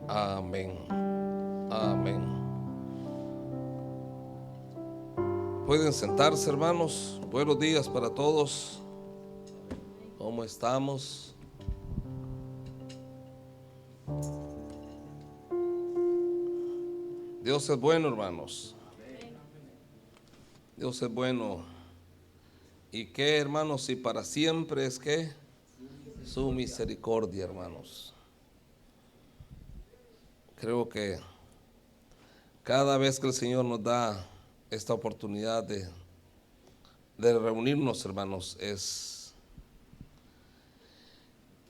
Amén. Amén. Pueden sentarse, hermanos. Buenos días para todos. ¿Cómo estamos? Dios es bueno, hermanos. Dios es bueno. ¿Y qué, hermanos? Si para siempre es que su misericordia, hermanos. Creo que cada vez que el Señor nos da esta oportunidad de reunirnos, hermanos, es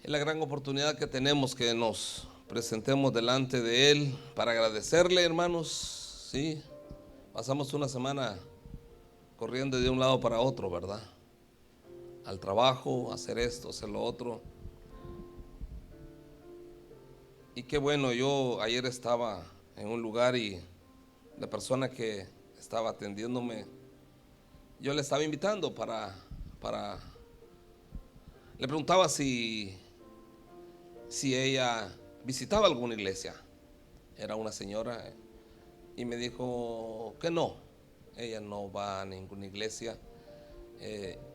la gran oportunidad que tenemos que nos presentemos delante de Él para agradecerle, hermanos. Sí, pasamos una semana corriendo de un lado para otro, ¿verdad? Al trabajo, hacer esto, hacer lo otro. Y qué bueno, yo ayer estaba en un lugar y la persona que estaba atendiéndome, yo le estaba invitando le preguntaba si ella visitaba alguna iglesia. Era una señora y me dijo que no, ella no va a ninguna iglesia.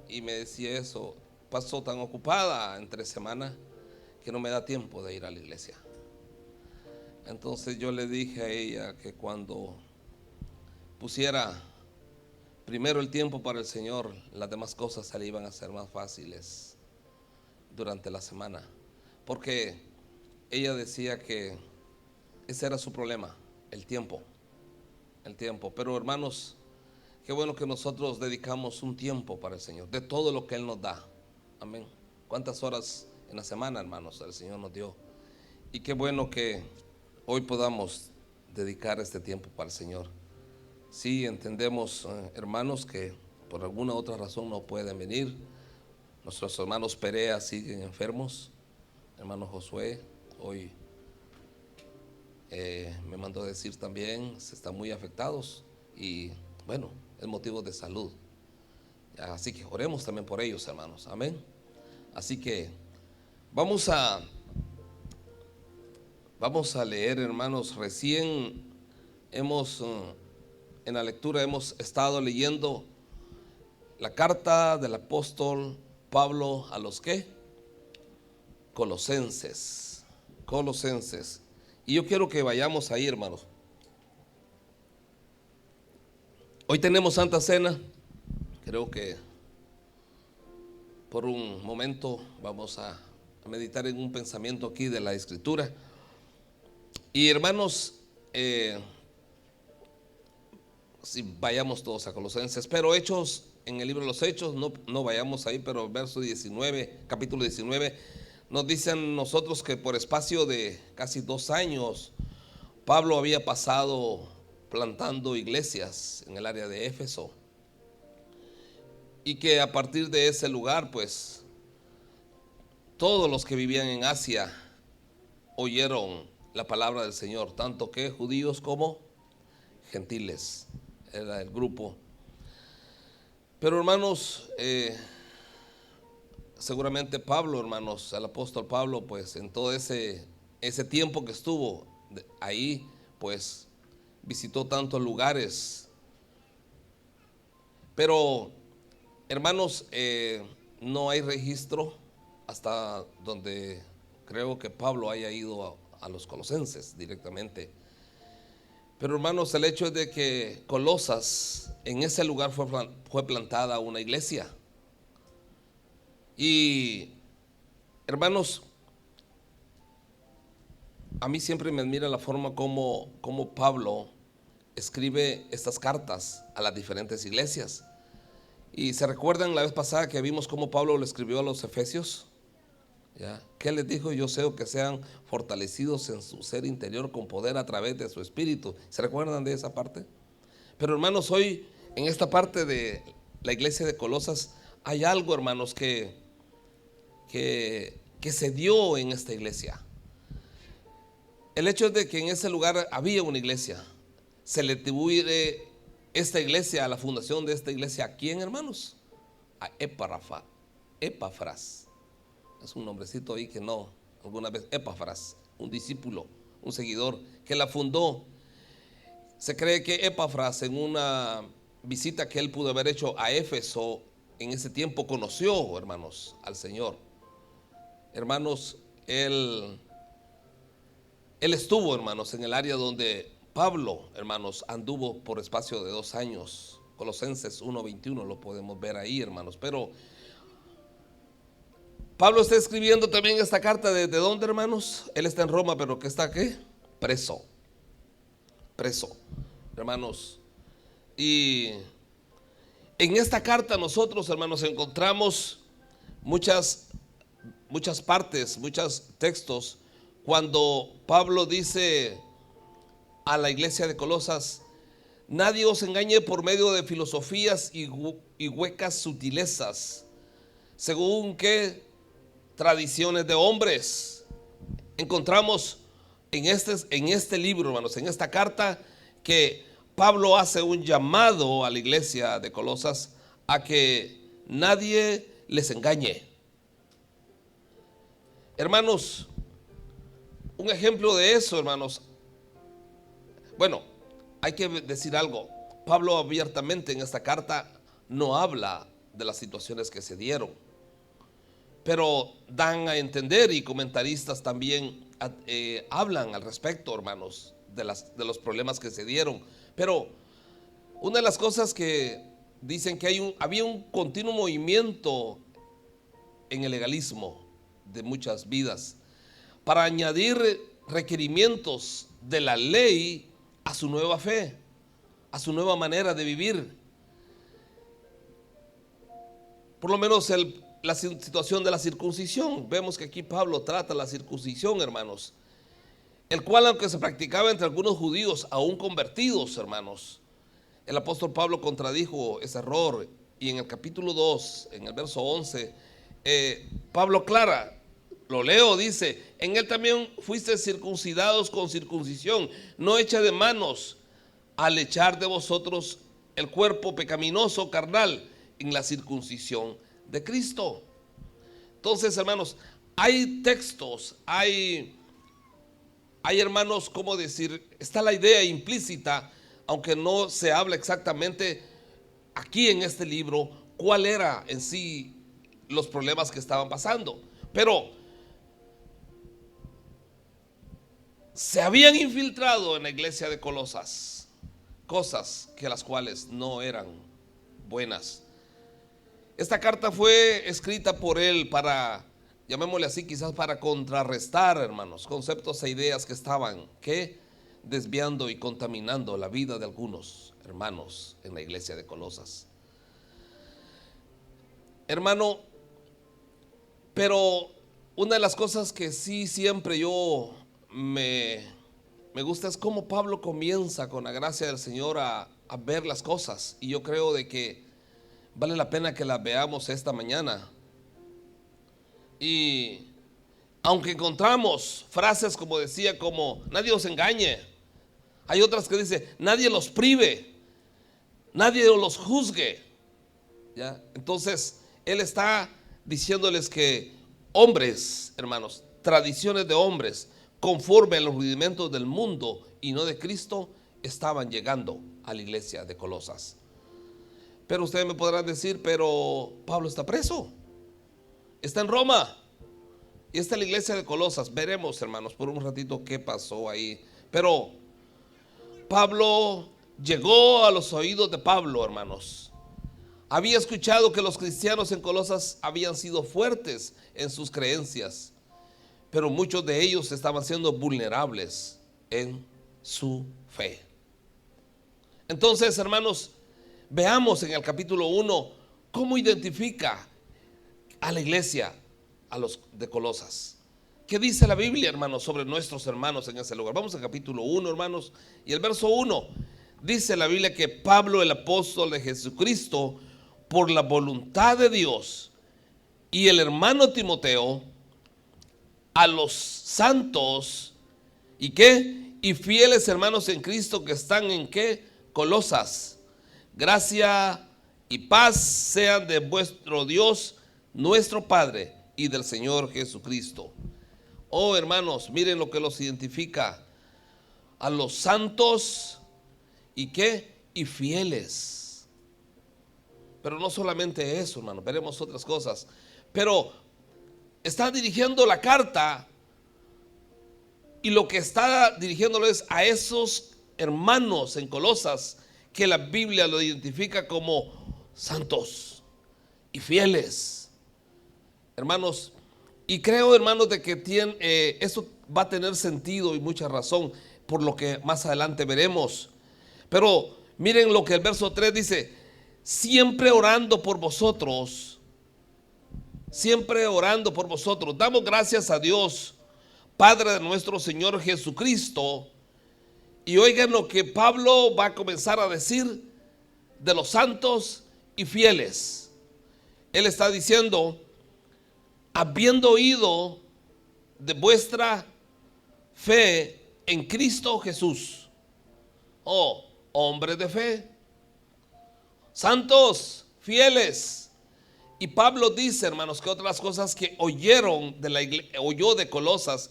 Y me decía eso, pasó tan ocupada entre semana que no me da tiempo de ir a la iglesia. Entonces yo le dije a ella que cuando pusiera primero el tiempo para el Señor, las demás cosas se le iban a hacer más fáciles durante la semana. Porque ella decía que ese era su problema, el tiempo. Pero hermanos, qué bueno que nosotros dedicamos un tiempo para el Señor, de todo lo que Él nos da. Amén. ¿Cuántas horas en la semana, hermanos, el Señor nos dio? Y qué bueno que hoy podamos dedicar este tiempo para el Señor. Sí, entendemos, hermanos, que por alguna otra razón no pueden venir. Nuestros hermanos Perea siguen enfermos. Hermano Josué hoy me mandó decir también, se están muy afectados y bueno, es motivo de salud. Así que oremos también por ellos, hermanos. Amén. Así que vamos a leer, hermanos. Recién en la lectura hemos estado leyendo la carta del apóstol Pablo a los ¿qué? Colosenses. Y yo quiero que vayamos ahí, hermanos. Hoy tenemos Santa Cena. Creo que por un momento vamos a meditar en un pensamiento aquí de la Escritura. Y hermanos, si vayamos todos a Colosenses, pero Hechos, en el libro de los Hechos, no vayamos ahí, pero verso 19, capítulo 19, nos dicen nosotros que por espacio de casi 2 años, Pablo había pasado plantando iglesias en el área de Éfeso. Y que a partir de ese lugar, pues, todos los que vivían en Asia oyeron la palabra del Señor, tanto que judíos como gentiles, era el grupo. Pero hermanos, seguramente Pablo, hermanos, el apóstol Pablo, pues en todo ese tiempo que estuvo ahí, pues visitó tantos lugares. Pero hermanos, no hay registro hasta donde creo que Pablo haya ido a los colosenses directamente. Pero hermanos, el hecho es de que Colosas, en ese lugar fue plantada una iglesia. Y hermanos, a mí siempre me admira la forma como Pablo escribe estas cartas a las diferentes iglesias. Y se recuerdan la vez pasada que vimos cómo Pablo le escribió a los efesios. ¿Ya? ¿Qué les dijo? Yo deseo que sean fortalecidos en su ser interior con poder a través de su espíritu. ¿Se recuerdan de esa parte? Pero hermanos, hoy en esta parte de la iglesia de Colosas hay algo, hermanos, que se dio en esta iglesia. El hecho es de que en ese lugar había una iglesia. Se le atribuye esta iglesia, a la fundación de esta iglesia, ¿a quién, hermanos? A Epafras. Es un nombrecito ahí que no, alguna vez, Epafras, un discípulo un seguidor que la fundó. Se cree que Epafras, en una visita que él pudo haber hecho a Éfeso, en ese tiempo conoció, hermanos, al Señor. Hermanos, él estuvo, hermanos, en el área donde Pablo, hermanos, anduvo por espacio de 2 años. Colosenses 1:21 lo podemos ver ahí, hermanos. Pero Pablo está escribiendo también esta carta ¿de dónde, hermanos? Él está en Roma, pero ¿qué está qué? Preso, hermanos. Y en esta carta nosotros, hermanos, encontramos muchas partes, muchos textos, cuando Pablo dice a la iglesia de Colosas: nadie os engañe por medio de filosofías y huecas sutilezas, según que tradiciones de hombres. Encontramos en este libro, hermanos, en esta carta, que Pablo hace un llamado a la iglesia de Colosas a que nadie les engañe. Hermanos, un ejemplo de eso, hermanos. Bueno, hay que decir algo. Pablo abiertamente en esta carta no habla de las situaciones que se dieron, pero dan a entender, y comentaristas también hablan al respecto, hermanos, de los problemas que se dieron. Pero una de las cosas que dicen que había un continuo movimiento en el legalismo de muchas vidas para añadir requerimientos de la ley a su nueva fe, a su nueva manera de vivir. Por lo menos la situación de la circuncisión. Vemos que aquí Pablo trata la circuncisión, hermanos, el cual, aunque se practicaba entre algunos judíos aún convertidos, hermanos, el apóstol Pablo contradijo ese error. Y en el capítulo 2, en el verso 11, Pablo aclara, lo leo, dice: en él también fuiste circuncidados con circuncisión no hecha de manos, al echar de vosotros el cuerpo pecaminoso carnal en la circuncisión de Cristo. Entonces, hermanos, hay textos, hay hermanos, ¿cómo decir? Está la idea implícita, aunque no se habla exactamente aquí en este libro cuál era en sí los problemas que estaban pasando. Pero se habían infiltrado en la iglesia de Colosas cosas que las cuales no eran buenas. Esta carta fue escrita por él para, llamémosle así, quizás para contrarrestar, hermanos, conceptos e ideas que estaban desviando y contaminando la vida de algunos hermanos en la iglesia de Colosas. Hermano, pero una de las cosas que sí siempre yo me gusta es cómo Pablo comienza con la gracia del Señor a ver las cosas. Y yo creo de que vale la pena que las veamos esta mañana. Y aunque encontramos frases, como decía, como nadie os engañe, hay otras que dice nadie los prive, nadie los juzgue, ¿ya? Entonces él está diciéndoles que hombres, hermanos, tradiciones de hombres conforme a los rudimentos del mundo y no de Cristo estaban llegando a la iglesia de Colosas. Pero ustedes me podrán decir: pero Pablo está preso, está en Roma y está en la iglesia de Colosas. Veremos, hermanos, por un ratito qué pasó ahí. Pero Pablo llegó a los oídos de Pablo, hermanos. Había escuchado que los cristianos en Colosas habían sido fuertes en sus creencias, pero muchos de ellos estaban siendo vulnerables en su fe. Entonces, hermanos, veamos en el capítulo 1 cómo identifica a la iglesia, a los de Colosas. ¿Qué dice la Biblia, hermanos, sobre nuestros hermanos en ese lugar? Vamos al capítulo 1, hermanos, y el verso 1 dice la Biblia que Pablo, el apóstol de Jesucristo, por la voluntad de Dios, y el hermano Timoteo, a los santos y fieles hermanos en Cristo que están en Colosas, gracia y paz sean de vuestro Dios, nuestro Padre, y del Señor Jesucristo. Oh, hermanos, miren lo que los identifica. a los santos y qué, y fieles. Pero no solamente eso, hermano, veremos otras cosas. Pero está dirigiendo la carta, y lo que está dirigiéndolo es a esos hermanos en Colosas que la Biblia lo identifica como santos y fieles, hermanos. Y creo, hermanos, de que esto va a tener sentido y mucha razón por lo que más adelante veremos. Pero miren lo que el verso 3 dice: siempre orando por vosotros, siempre orando por vosotros, damos gracias a Dios, Padre de nuestro Señor Jesucristo. Y oigan lo que Pablo va a comenzar a decir de los santos y fieles. Él está diciendo: habiendo oído de vuestra fe en Cristo Jesús. Oh, hombres de fe, santos, fieles. Y Pablo dice, hermanos, que otras cosas que oyeron de la iglesia, oyó de Colosas,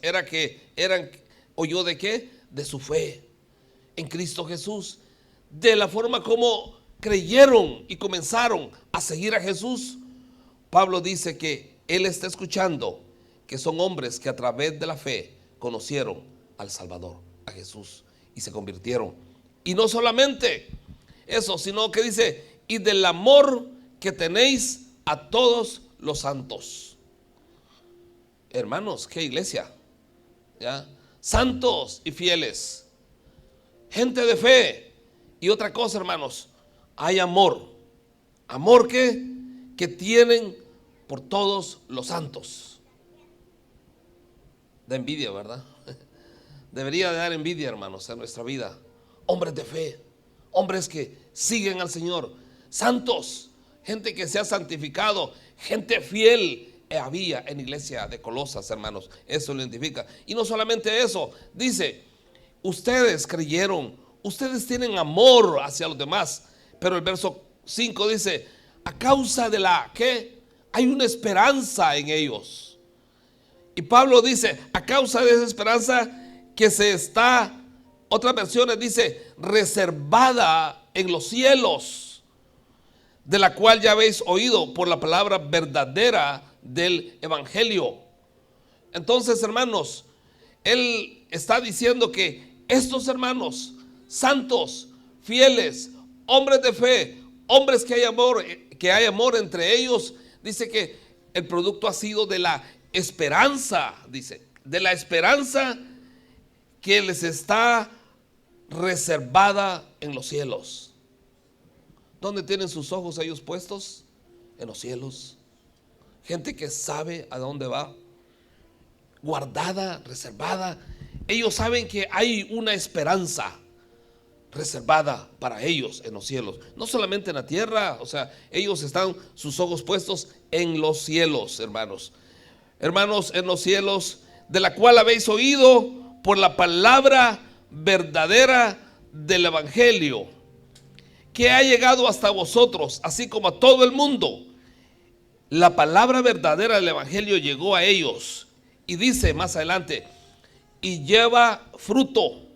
oyó de qué, de su fe en Cristo Jesús, de la forma como creyeron y comenzaron a seguir a Jesús. Pablo dice que él está escuchando que son hombres que a través de la fe conocieron al Salvador, a Jesús, y se convirtieron. Y no solamente eso, sino que dice: y del amor que tenéis a todos los santos. Hermanos, qué iglesia, ¿ya? Santos y fieles, gente de fe. Y otra cosa, hermanos, hay amor. Amor que tienen por todos los santos. Da envidia, ¿verdad? Debería de dar envidia, hermanos, en nuestra vida. Hombres de fe, hombres que siguen al Señor, santos, gente que se ha santificado, gente fiel. Había en la iglesia de Colosas, hermanos, eso lo identifica. Y no solamente eso, dice: ustedes creyeron, ustedes tienen amor hacia los demás. Pero el verso 5 dice: a causa de la que hay una esperanza en ellos. Y Pablo dice: a causa de esa esperanza que se está, otras versiones dice, reservada en los cielos, de la cual ya habéis oído por la palabra verdadera del evangelio. Entonces, hermanos, él está diciendo que estos hermanos santos, fieles, hombres de fe, hombres que hay amor entre ellos, dice que el producto ha sido de la esperanza, dice, de la esperanza que les está reservada en los cielos. ¿Dónde tienen sus ojos ellos puestos? En los cielos. Gente que sabe a dónde va, guardada, reservada. Ellos saben que hay una esperanza reservada para ellos en los cielos, no solamente en la tierra. O sea, ellos están sus ojos puestos en los cielos, hermanos. Hermanos, en los cielos, de la cual habéis oído por la palabra verdadera del evangelio, que ha llegado hasta vosotros, así como a todo el mundo. La palabra verdadera del evangelio llegó a ellos. Y dice más adelante: y lleva fruto,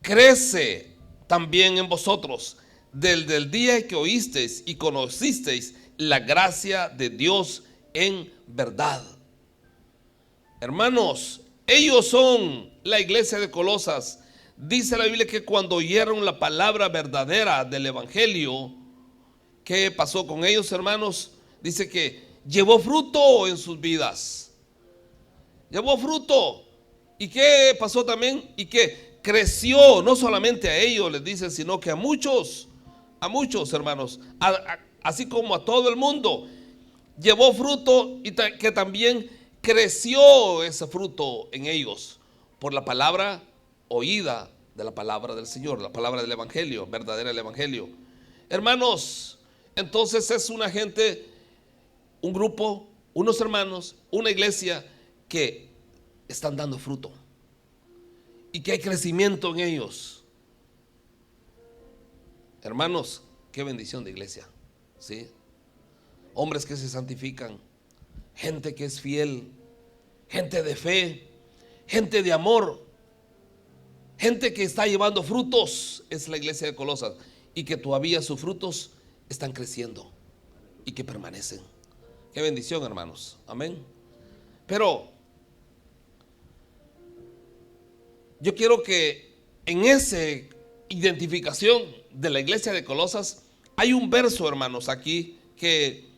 crece también en vosotros, desde el día que oísteis y conocisteis la gracia de Dios en verdad. Hermanos, ellos son la iglesia de Colosas. Dice la Biblia que cuando oyeron la palabra verdadera del evangelio, ¿qué pasó con ellos, hermanos? Dice que llevó fruto en sus vidas. Llevó fruto. ¿Y qué pasó también? Y que creció, no solamente a ellos les dice, sino que a muchos hermanos, así como a todo el mundo. Llevó fruto, y que también creció ese fruto en ellos por la palabra oída de la palabra del Señor, la palabra del evangelio, verdadera del evangelio. Hermanos, entonces es una gente, un grupo, unos hermanos, una iglesia que están dando fruto y que hay crecimiento en ellos. Hermanos, qué bendición de iglesia, ¿sí? Hombres que se santifican, gente que es fiel, gente de fe, gente de amor. gente que está llevando frutos es la iglesia de Colosas, y que todavía sus frutos están creciendo y que permanecen. Qué bendición, hermanos. Amén. Pero yo quiero que en esa identificación de la iglesia de Colosas hay un verso, hermanos, aquí que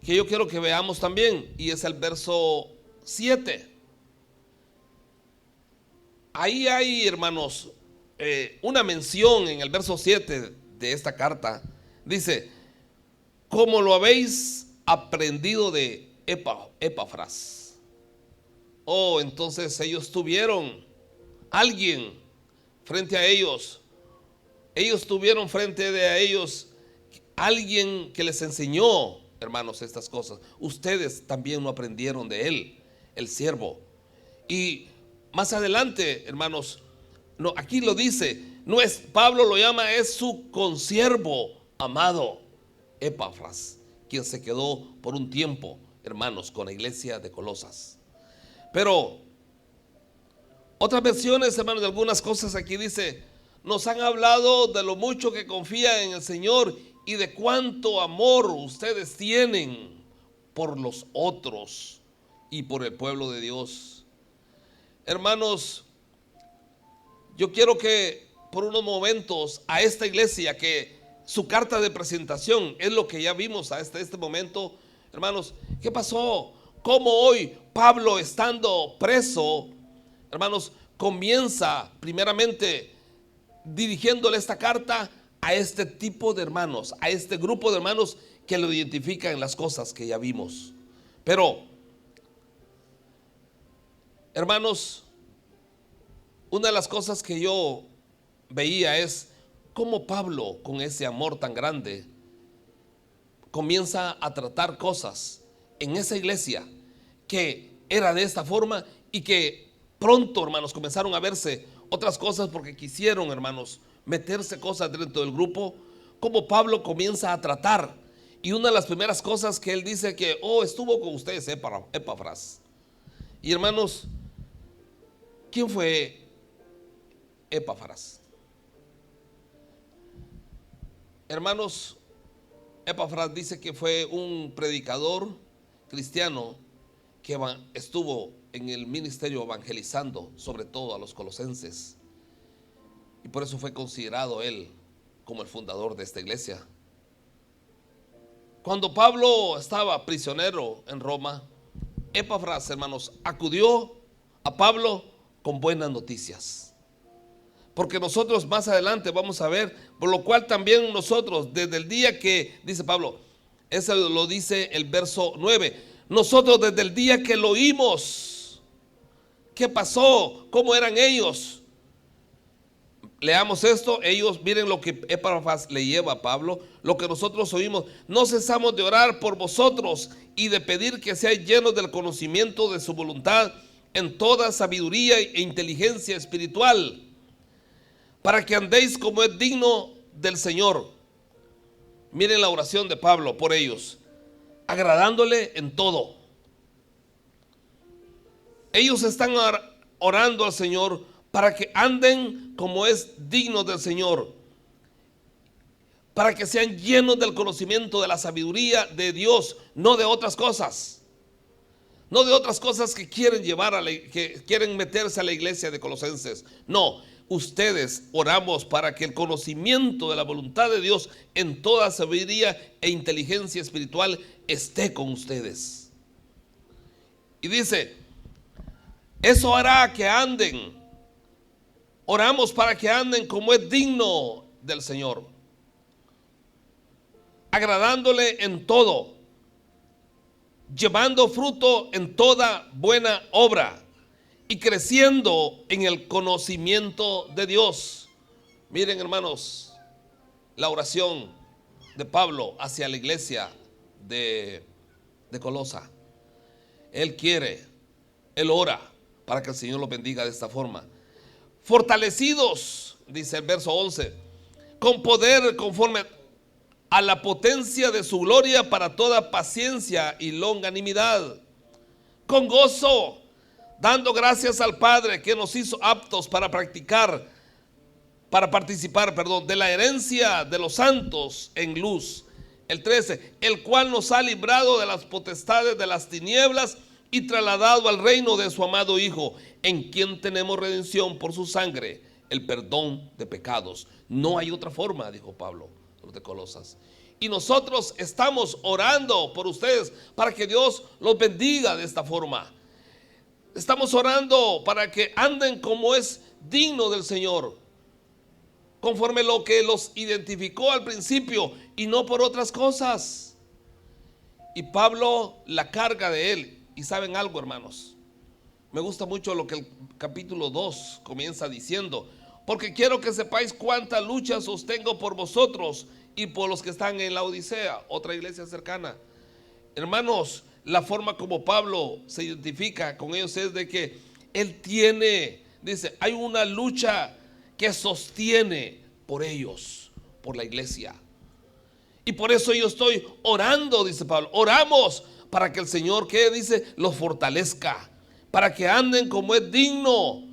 yo quiero que veamos también, y es el verso 7. Ahí hay, hermanos, una mención en el verso 7 de esta carta. Dice: como lo habéis aprendido de Epafras. Oh, entonces ellos tuvieron alguien frente a ellos. Ellos tuvieron frente a ellos alguien que les enseñó, hermanos, estas cosas. Ustedes también lo aprendieron de él, el siervo. Y más adelante, hermanos, no, aquí lo dice, no es, Pablo lo llama, es su consiervo amado, Epafras, quien se quedó por un tiempo, hermanos, con la iglesia de Colosas. Pero otras versiones, hermanos, de algunas cosas aquí dice: nos han hablado de lo mucho que confían en el Señor y de cuánto amor ustedes tienen por los otros y por el pueblo de Dios. Hermanos, yo quiero que por unos momentos a esta iglesia, que su carta de presentación es lo que ya vimos hasta este momento, hermanos, ¿qué pasó? ¿Cómo hoy Pablo, estando preso, hermanos, comienza primeramente dirigiéndole esta carta a este tipo de hermanos, a este grupo de hermanos que lo identifican en las cosas que ya vimos? Pero, hermanos, una de las cosas que yo veía es cómo Pablo, con ese amor tan grande, comienza a tratar cosas en esa iglesia que era de esta forma, y que pronto, hermanos, comenzaron a verse otras cosas porque quisieron, hermanos, meterse cosas dentro del grupo. Como Pablo comienza a tratar, y una de las primeras cosas que él dice que, oh, estuvo con ustedes Epafras. Y hermanos, ¿quién fue Epafras? Hermanos, Epafras dice que fue un predicador cristiano que estuvo en el ministerio evangelizando, sobre todo a los colosenses, y por eso fue considerado él como el fundador de esta iglesia. Cuando Pablo estaba prisionero en Roma, Epafras, hermanos, acudió a Pablo con buenas noticias. Porque nosotros más adelante vamos a ver, por lo cual también nosotros, desde el día que, dice Pablo, eso lo dice el verso 9, nosotros desde el día que lo oímos. ¿Qué pasó? ¿Cómo eran ellos? Leamos esto. Ellos, miren lo que Epafras le lleva a Pablo, lo que nosotros oímos: no cesamos de orar por vosotros y de pedir que seáis llenos del conocimiento de su voluntad en toda sabiduría e inteligencia espiritual, para que andéis como es digno del Señor. Miren la oración de Pablo por ellos: agradándole en todo. Ellos están orando al Señor para que anden como es digno del Señor, para que sean llenos del conocimiento de la sabiduría de Dios, no de otras cosas, no de otras cosas que quieren llevar que quieren meterse a la iglesia de Colosenses. No, ustedes oramos para que el conocimiento de la voluntad de Dios en toda sabiduría e inteligencia espiritual esté con ustedes. Y dice, eso hará que anden. Oramos para que anden como es digno del Señor, agradándole en todo, llevando fruto en toda buena obra y creciendo en el conocimiento de Dios. Miren, hermanos, la oración de Pablo hacia la iglesia de Colosa. Él quiere, él ora para que el Señor los bendiga de esta forma. Fortalecidos, dice el verso 11, con poder conforme a la potencia de su gloria para toda paciencia y longanimidad, con gozo, dando gracias al Padre que nos hizo aptos para participar, de la herencia de los santos en luz. El 13, el cual nos ha librado de las potestades de las tinieblas y trasladado al reino de su amado Hijo, en quien tenemos redención por su sangre, el perdón de pecados. No hay otra forma, dijo Pablo, los de Colosas. Y nosotros estamos orando por ustedes para que Dios los bendiga de esta forma. Estamos orando para que anden como es digno del Señor, conforme lo que los identificó al principio y no por otras cosas. Y Pablo la carga de él. Y saben algo, hermanos, me gusta mucho lo que el capítulo 2 comienza diciendo: porque quiero que sepáis cuánta lucha sostengo por vosotros y por los que están en la Odisea, otra iglesia cercana. Hermanos, la forma como Pablo se identifica con ellos es de que él dice, hay una lucha que sostiene por ellos, por la iglesia. Y por eso yo estoy orando, dice Pablo, oramos para que el Señor, ¿qué dice? Los fortalezca, para que anden como es digno,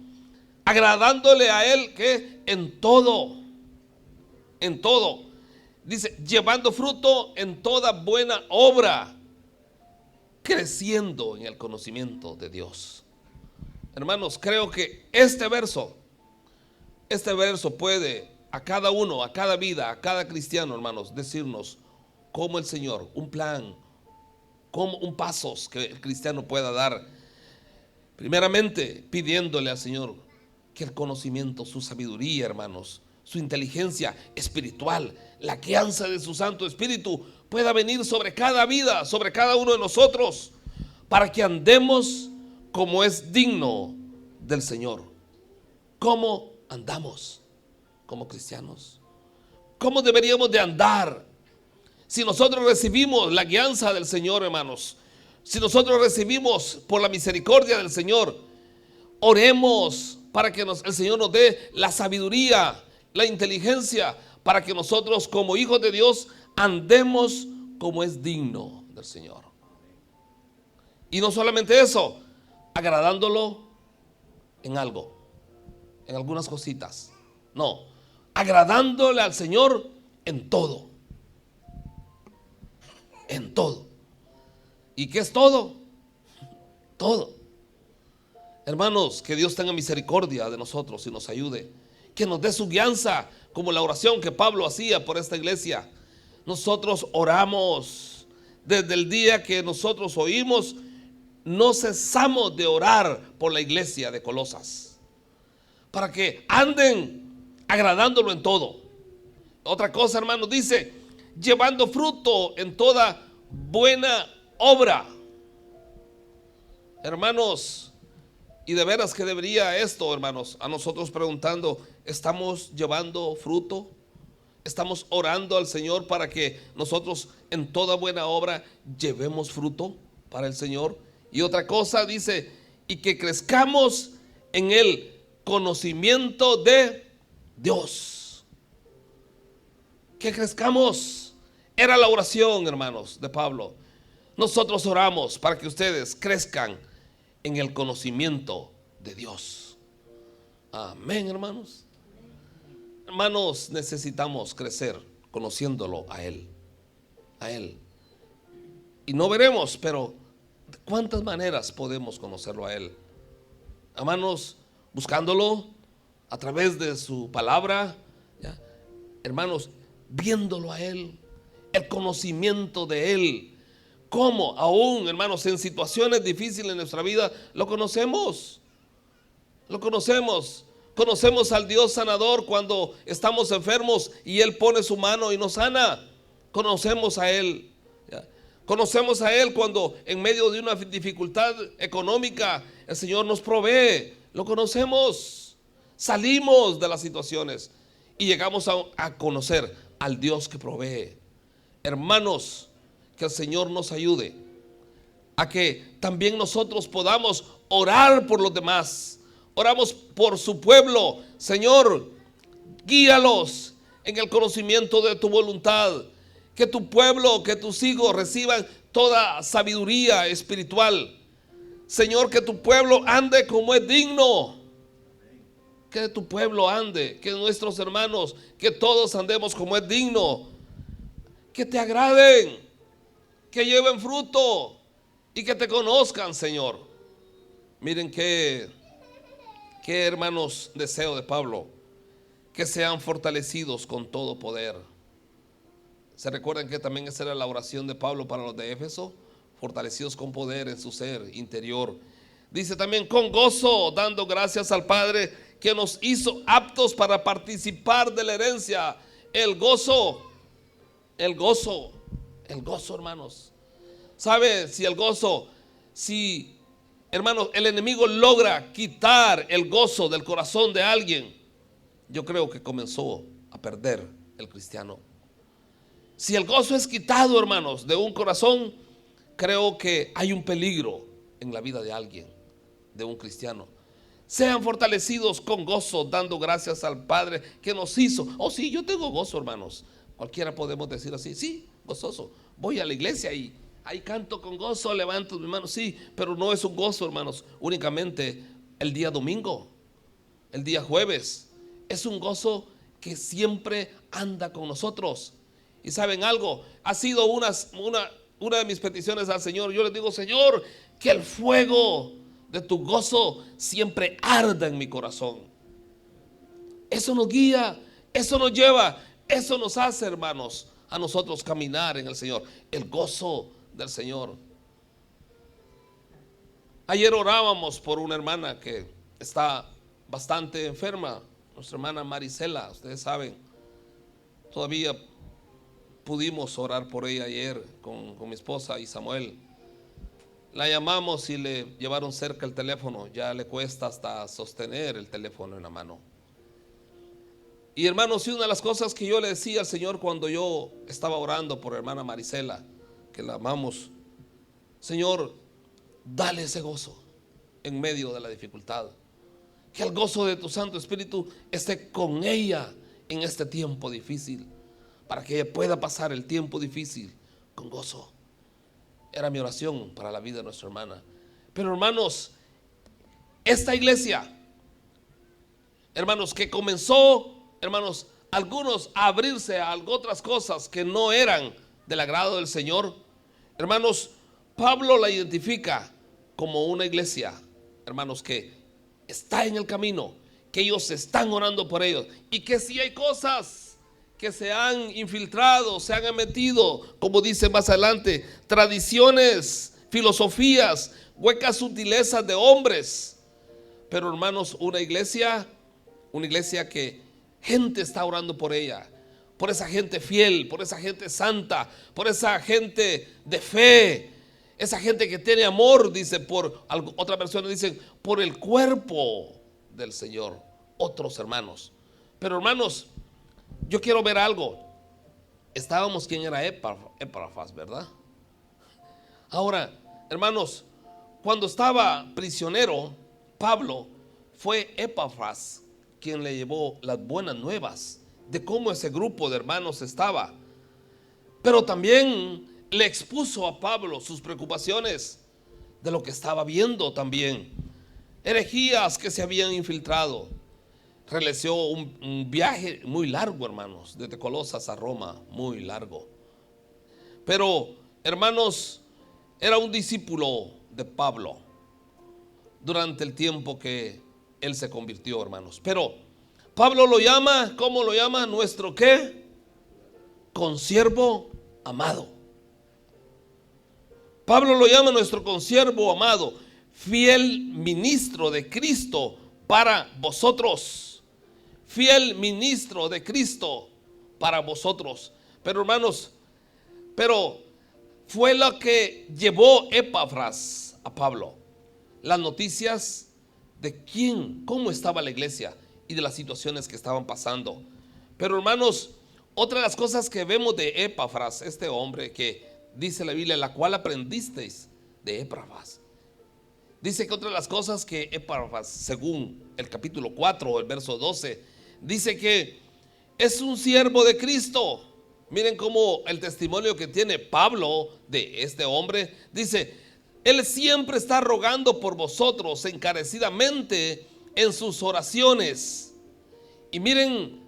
agradándole a Él, ¿qué? En todo, dice, llevando fruto en toda buena obra, creciendo en el conocimiento de Dios. Hermanos, creo que este verso puede a cada uno, a cada vida, a cada cristiano, hermanos, decirnos cómo el Señor, un plan, como un pasos que el cristiano pueda dar. Primeramente, pidiéndole al Señor que el conocimiento, su sabiduría, hermanos, su inteligencia espiritual, la guianza de su Santo Espíritu pueda venir sobre cada vida, sobre cada uno de nosotros, para que andemos como es digno del Señor. ¿Cómo andamos como cristianos? ¿Cómo deberíamos de andar? Si nosotros recibimos la guianza del Señor, hermanos, si nosotros recibimos por la misericordia del Señor, oremos para que el Señor nos dé la sabiduría, la inteligencia, para que nosotros como hijos de Dios andemos como es digno del Señor. Y no solamente eso, agradándolo en algo, en algunas cositas. No, agradándole al Señor en todo. En todo. ¿Y qué es todo? Todo. Hermanos, que Dios tenga misericordia de nosotros y nos ayude, que nos dé su guianza, como la oración que Pablo hacía por esta iglesia. Nosotros oramos desde el día que nosotros oímos, no cesamos de orar por la iglesia de Colosas, para que anden agradándolo en todo. Otra cosa, hermanos, dice, llevando fruto en toda buena obra. Hermanos, y de veras que debería esto, hermanos, a nosotros preguntando, ¿estamos llevando fruto? ¿Estamos orando al Señor para que nosotros en toda buena obra llevemos fruto para el Señor? Y otra cosa dice, y que crezcamos en el conocimiento de Dios. Que crezcamos. Era la oración, hermanos, de Pablo. Nosotros oramos para que ustedes crezcan en el conocimiento de Dios. Amén, hermanos. Hermanos, necesitamos crecer conociéndolo a Él. A Él. Y no veremos, pero ¿de cuántas maneras podemos conocerlo a Él? Hermanos, buscándolo a través de su palabra, ¿ya? Hermanos, viéndolo a Él, el conocimiento de Él. ¿Cómo? Aún, hermanos, en situaciones difíciles en nuestra vida, lo conocemos. Lo conocemos. Conocemos al Dios sanador cuando estamos enfermos y Él pone su mano y nos sana. Conocemos a Él. ¿Ya? Conocemos a Él cuando en medio de una dificultad económica el Señor nos provee. Lo conocemos. Salimos de las situaciones y llegamos a conocer al Dios que provee. Hermanos, que el Señor nos ayude a que también nosotros podamos orar por los demás. Oramos por su pueblo. Señor, guíalos en el conocimiento de tu voluntad. Que tu pueblo, que tus hijos reciban toda sabiduría espiritual. Señor, que tu pueblo ande como es digno. Que tu pueblo ande, que nuestros hermanos, que todos andemos como es digno. Que te agraden, que lleven fruto y que te conozcan, Señor. Miren qué hermanos deseo de Pablo, que sean fortalecidos con todo poder. ¿Se recuerdan que también esa era la oración de Pablo para los de Éfeso? Fortalecidos con poder en su ser interior. Dice también, con gozo, dando gracias al Padre que nos hizo aptos para participar de la herencia. El gozo, hermanos. ¿Sabe? Si hermanos, el enemigo logra quitar el gozo del corazón de alguien, yo creo que comenzó a perder el cristiano. Si el gozo es quitado, hermanos, de un corazón, creo que hay un peligro en la vida de alguien, de un cristiano. Sean fortalecidos con gozo, dando gracias al Padre que nos hizo. Oh, sí, yo tengo gozo, hermanos. Cualquiera podemos decir así, sí, gozoso. Voy a la iglesia y ahí canto con gozo, levanto mis manos, sí, pero no es un gozo, hermanos, únicamente el día domingo, el día jueves. Es un gozo que siempre anda con nosotros. Y saben algo, ha sido una de mis peticiones al Señor. Yo les digo, Señor, que el fuego de tu gozo siempre arda en mi corazón. Eso nos guía, eso nos lleva, eso nos hace, hermanos, a nosotros caminar en el Señor. El gozo del Señor. Ayer orábamos por una hermana que está bastante enferma, nuestra hermana Marisela. Ustedes saben, todavía pudimos orar por ella ayer con mi esposa y Samuel. La llamamos y le llevaron cerca el teléfono. Ya le cuesta hasta sostener el teléfono en la mano. Y hermanos, y una de las cosas que yo le decía al Señor cuando yo estaba orando por hermana Marisela, que la amamos, Señor, dale ese gozo en medio de la dificultad. Que el gozo de tu Santo Espíritu esté con ella en este tiempo difícil, para que ella pueda pasar el tiempo difícil con gozo. Era mi oración para la vida de nuestra hermana. Pero hermanos, esta iglesia, hermanos, que comenzó, hermanos, algunos a abrirse a otras cosas que no eran del agrado del Señor, hermanos, Pablo la identifica como una iglesia, hermanos, que está en el camino, que ellos están orando por ellos, y que si hay cosas que se han infiltrado, se han metido, como dice más adelante, tradiciones, filosofías, huecas sutilezas de hombres. Pero hermanos, una iglesia que gente está orando por ella, por esa gente fiel, por esa gente santa, por esa gente de fe, esa gente que tiene amor, dice, otra persona dicen, por el cuerpo del Señor, otros hermanos. Pero hermanos, yo quiero ver algo. Estábamos, ¿quién era Epafras, verdad? Ahora, hermanos, cuando estaba prisionero, Pablo, fue Epafras quien le llevó las buenas nuevas de cómo ese grupo de hermanos estaba. Pero también le expuso a Pablo sus preocupaciones de lo que estaba viendo también. Herejías que se habían infiltrado. Realizó un viaje muy largo, hermanos, desde Colosas a Roma, muy largo. Pero, hermanos, era un discípulo de Pablo durante el tiempo que él se convirtió, hermanos. Pero Pablo lo llama, ¿cómo lo llama? Nuestro ¿qué? Consiervo amado. Pablo lo llama nuestro consiervo amado, fiel ministro de Cristo para vosotros. Fiel ministro de Cristo para vosotros. Pero hermanos, fue lo que llevó Epafras a Pablo. Las noticias de cómo estaba la iglesia y de las situaciones que estaban pasando. Pero hermanos, otra de las cosas que vemos de Epafras, este hombre que dice la Biblia, la cual aprendisteis de Epafras. Dice que otra de las cosas que Epafras, según el capítulo 4, el verso 12, dice que es un siervo de Cristo. Miren cómo el testimonio que tiene Pablo de este hombre. Dice, Él siempre está rogando por vosotros encarecidamente en sus oraciones. Y miren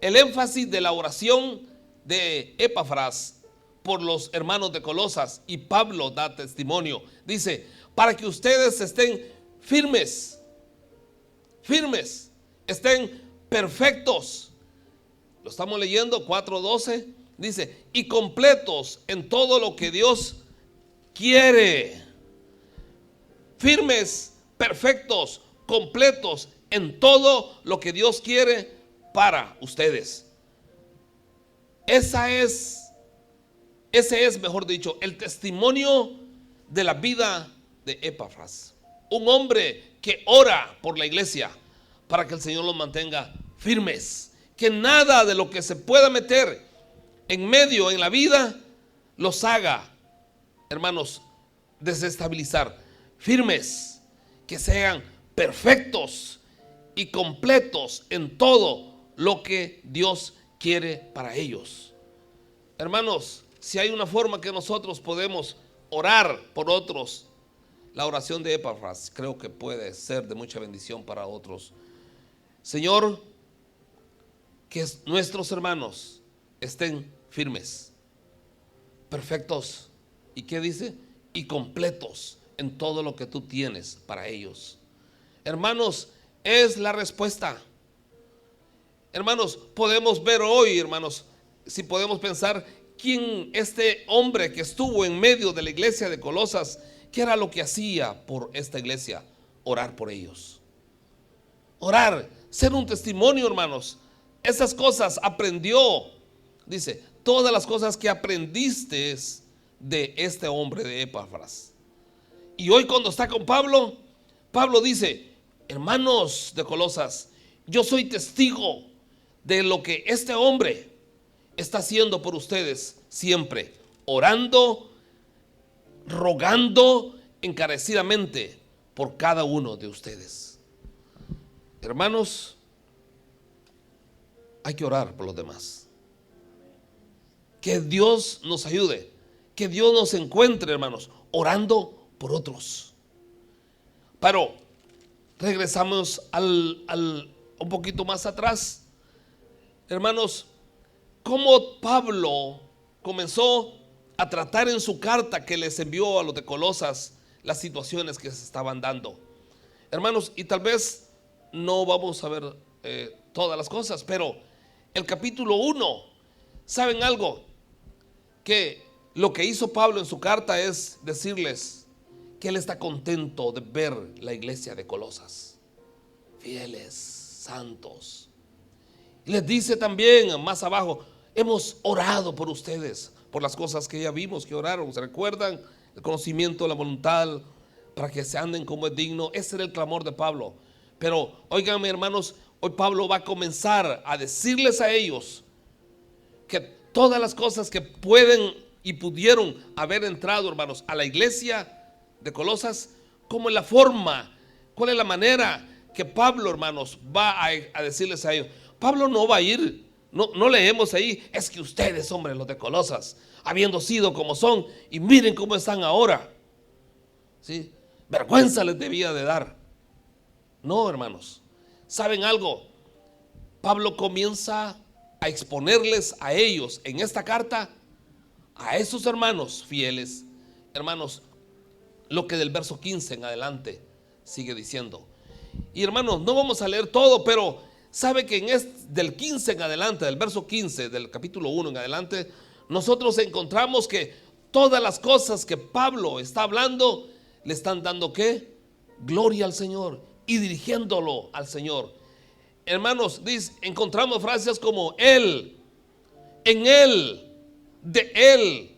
el énfasis de la oración de Epafras por los hermanos de Colosas, y Pablo da testimonio. Dice, para que ustedes estén firmes, estén perfectos. Lo estamos leyendo 4:12. Dice, y completos en todo lo que Dios quiere. Firmes, perfectos, completos en todo lo que Dios quiere para ustedes. Ese es, mejor dicho, el testimonio de la vida de Epafras. Un hombre que ora por la iglesia para que el Señor los mantenga firmes. Que nada de lo que se pueda meter en medio en la vida los haga, hermanos, desestabilizar. Firmes, que sean perfectos y completos en todo lo que Dios quiere para ellos. Hermanos, si hay una forma que nosotros podemos orar por otros, la oración de Epafras creo que puede ser de mucha bendición para otros. Señor, que nuestros hermanos estén firmes, perfectos, ¿y qué dice? Y completos en todo lo que tú tienes para ellos. Hermanos, es la respuesta. Hermanos, podemos ver hoy, hermanos, si podemos pensar quién este hombre que estuvo en medio de la iglesia de Colosas, qué era lo que hacía por esta iglesia. Orar por ellos, orar, ser un testimonio, hermanos. Esas cosas aprendió, dice, todas las cosas que aprendiste de este hombre de Epafras. Y hoy cuando está con Pablo, Pablo dice, hermanos de Colosas, yo soy testigo de lo que este hombre está haciendo por ustedes siempre, orando, rogando encarecidamente por cada uno de ustedes. Hermanos, hay que orar por los demás. Que Dios nos ayude, que Dios nos encuentre, hermanos, orando por otros. Pero regresamos un poquito más atrás. Hermanos, cómo Pablo comenzó a tratar en su carta que les envió a los de Colosas las situaciones que se estaban dando. Hermanos, y tal vez no vamos a ver todas las cosas, pero el capítulo 1, ¿saben algo? Que lo que hizo Pablo en su carta es decirles que él está contento de ver la iglesia de Colosas, fieles, santos. Y les dice también más abajo, hemos orado por ustedes, por las cosas que ya vimos que oraron. ¿Se recuerdan? El conocimiento, la voluntad, para que se anden como es digno. Ese era el clamor de Pablo. Pero óiganme, hermanos, hoy Pablo va a comenzar a decirles a ellos que todas las cosas que pueden y pudieron haber entrado, hermanos, a la iglesia de Colosas, ¿cómo es la forma? ¿Cuál es la manera que Pablo, hermanos, va a decirles a ellos? Pablo no va a ir, no leemos ahí, es que ustedes, hombres, los de Colosas, habiendo sido como son, y miren cómo están ahora, ¿sí? Vergüenza les debía de dar. No, hermanos, ¿saben algo? Pablo comienza a exponerles a ellos en esta carta, a esos hermanos fieles, hermanos, lo que del verso 15 en adelante sigue diciendo. Y hermanos, no vamos a leer todo, pero sabe que del 15 en adelante, del verso 15 del capítulo 1 en adelante, nosotros encontramos que todas las cosas que Pablo está hablando le están dando ¿qué? Gloria al Señor y dirigiéndolo al Señor. Hermanos, encontramos frases como Él, en Él, de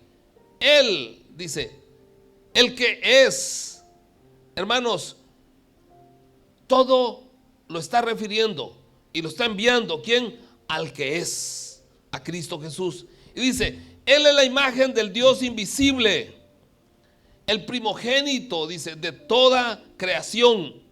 Él, dice, el que es. Hermanos, todo lo está refiriendo y lo está enviando, ¿quién? Al que es, a Cristo Jesús. Y dice, Él es la imagen del Dios invisible, el primogénito, dice, de toda creación.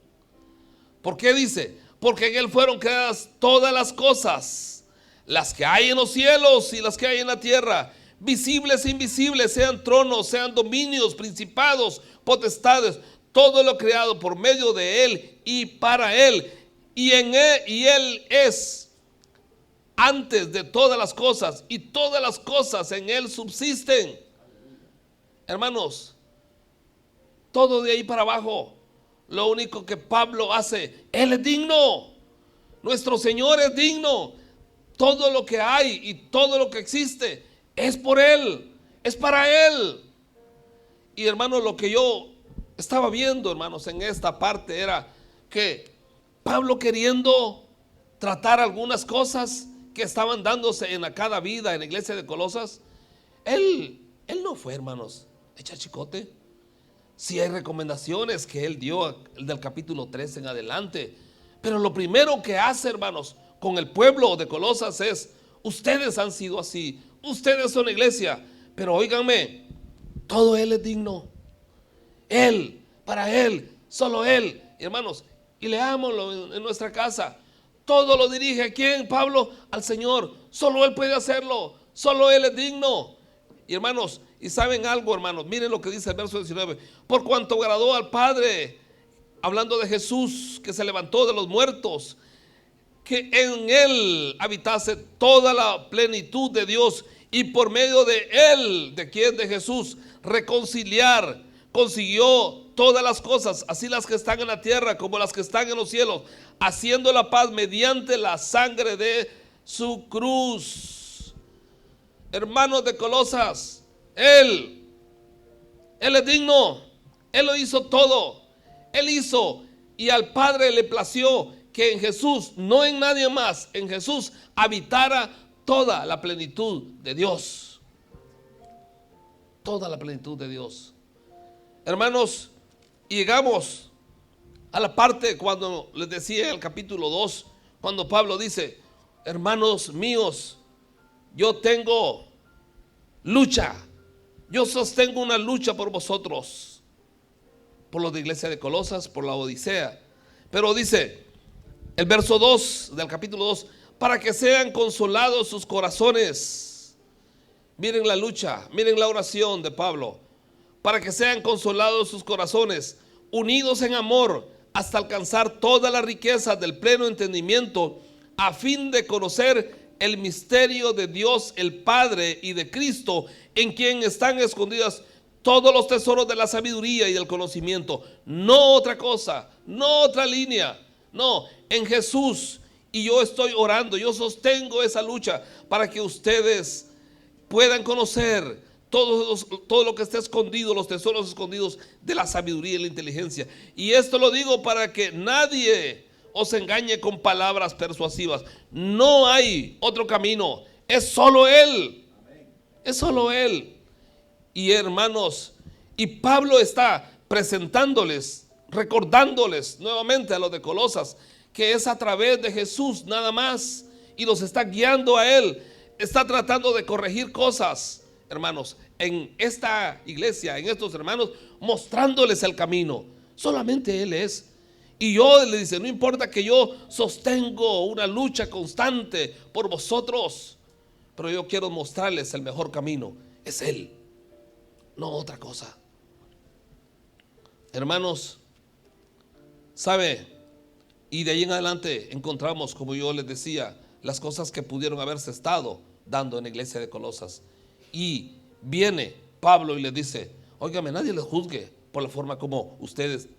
¿Por qué dice? Porque en Él fueron creadas todas las cosas, las que hay en los cielos y las que hay en la tierra, visibles e invisibles, sean tronos, sean dominios, principados, potestades, todo lo creado por medio de Él y para Él. Y Él es antes de todas las cosas, y todas las cosas en Él subsisten. Hermanos, todo de ahí para abajo, lo único que Pablo hace, Él es digno. Nuestro Señor es digno. Todo lo que hay y todo lo que existe es por Él, es para Él. Y hermanos, lo que yo estaba viendo, hermanos, en esta parte era que Pablo, queriendo tratar algunas cosas que estaban dándose en cada vida en la iglesia de Colosas, él no fue, hermanos, echar chicote. Sí hay recomendaciones que él dio del capítulo 3 en adelante, pero lo primero que hace, hermanos, con el pueblo de Colosas es: ustedes han sido así, ustedes son iglesia, pero óiganme, todo Él es digno. Él, para Él, solo Él. Y hermanos, y leámoslo en nuestra casa. Todo lo dirige ¿a quién, Pablo? Al Señor. Solo Él puede hacerlo, solo Él es digno. Y hermanos, y saben algo, hermanos, miren lo que dice el verso 19: por cuanto agradó al Padre, hablando de Jesús, que se levantó de los muertos, que en Él habitase toda la plenitud de Dios, y por medio de Él, ¿de quién? De Jesús, reconciliar, consiguió todas las cosas, así las que están en la tierra como las que están en los cielos, haciendo la paz mediante la sangre de su cruz. Hermanos de Colosas, Él es digno. Él lo hizo todo. Él hizo, y al Padre le plació que en Jesús, no en nadie más, en Jesús habitara toda la plenitud de Dios. Toda la plenitud de Dios. Hermanos, llegamos a la parte cuando les decía en el capítulo 2, cuando Pablo dice: hermanos míos, yo tengo lucha, yo sostengo una lucha por vosotros, por los de iglesia de Colosas, por la Odisea. Pero dice el verso 2 del capítulo 2: para que sean consolados sus corazones. Miren la lucha, miren la oración de Pablo. Para que sean consolados sus corazones, unidos en amor, hasta alcanzar toda la riqueza del pleno entendimiento, a fin de conocer el misterio de Dios el Padre y de Cristo, en quien están escondidas todos los tesoros de la sabiduría y del conocimiento. No otra cosa, no otra línea, no, en Jesús. Y yo estoy orando, yo sostengo esa lucha para que ustedes puedan conocer todo lo que está escondido, los tesoros escondidos de la sabiduría y la inteligencia. Y esto lo digo para que nadie os engañe con palabras persuasivas. No hay otro camino, es solo Él. Es solo Él. Y hermanos, y Pablo está presentándoles, recordándoles nuevamente a los de Colosas que es a través de Jesús nada más, y los está guiando a Él. Está tratando de corregir cosas, hermanos, en esta iglesia, en estos hermanos, mostrándoles el camino. Solamente Él es. Y yo le dice: no importa que yo sostengo una lucha constante por vosotros, pero yo quiero mostrarles el mejor camino. Es Él, no otra cosa. Hermanos, ¿sabe? Y de ahí en adelante encontramos, como yo les decía, las cosas que pudieron haberse estado dando en la iglesia de Colosas. Y viene Pablo y les dice: óigame, nadie les juzgue por la forma como ustedes,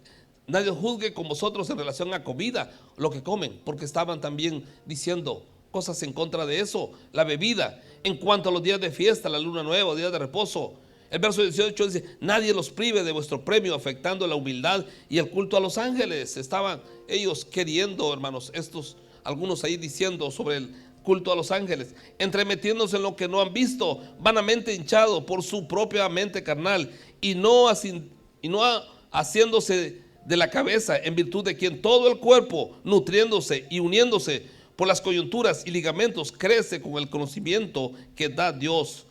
nadie juzgue con vosotros en relación a comida, lo que comen, porque estaban también diciendo cosas en contra de eso, la bebida, en cuanto a los días de fiesta, la luna nueva, días de reposo. El verso 18 dice: nadie los prive de vuestro premio, afectando la humildad y el culto a los ángeles. Estaban ellos queriendo, hermanos, algunos ahí diciendo sobre el culto a los ángeles, entremetiéndose en lo que no han visto, vanamente hinchado por su propia mente carnal, y no haciéndose de la cabeza, en virtud de quien todo el cuerpo, nutriéndose y uniéndose por las coyunturas y ligamentos, crece con el conocimiento que da Dios.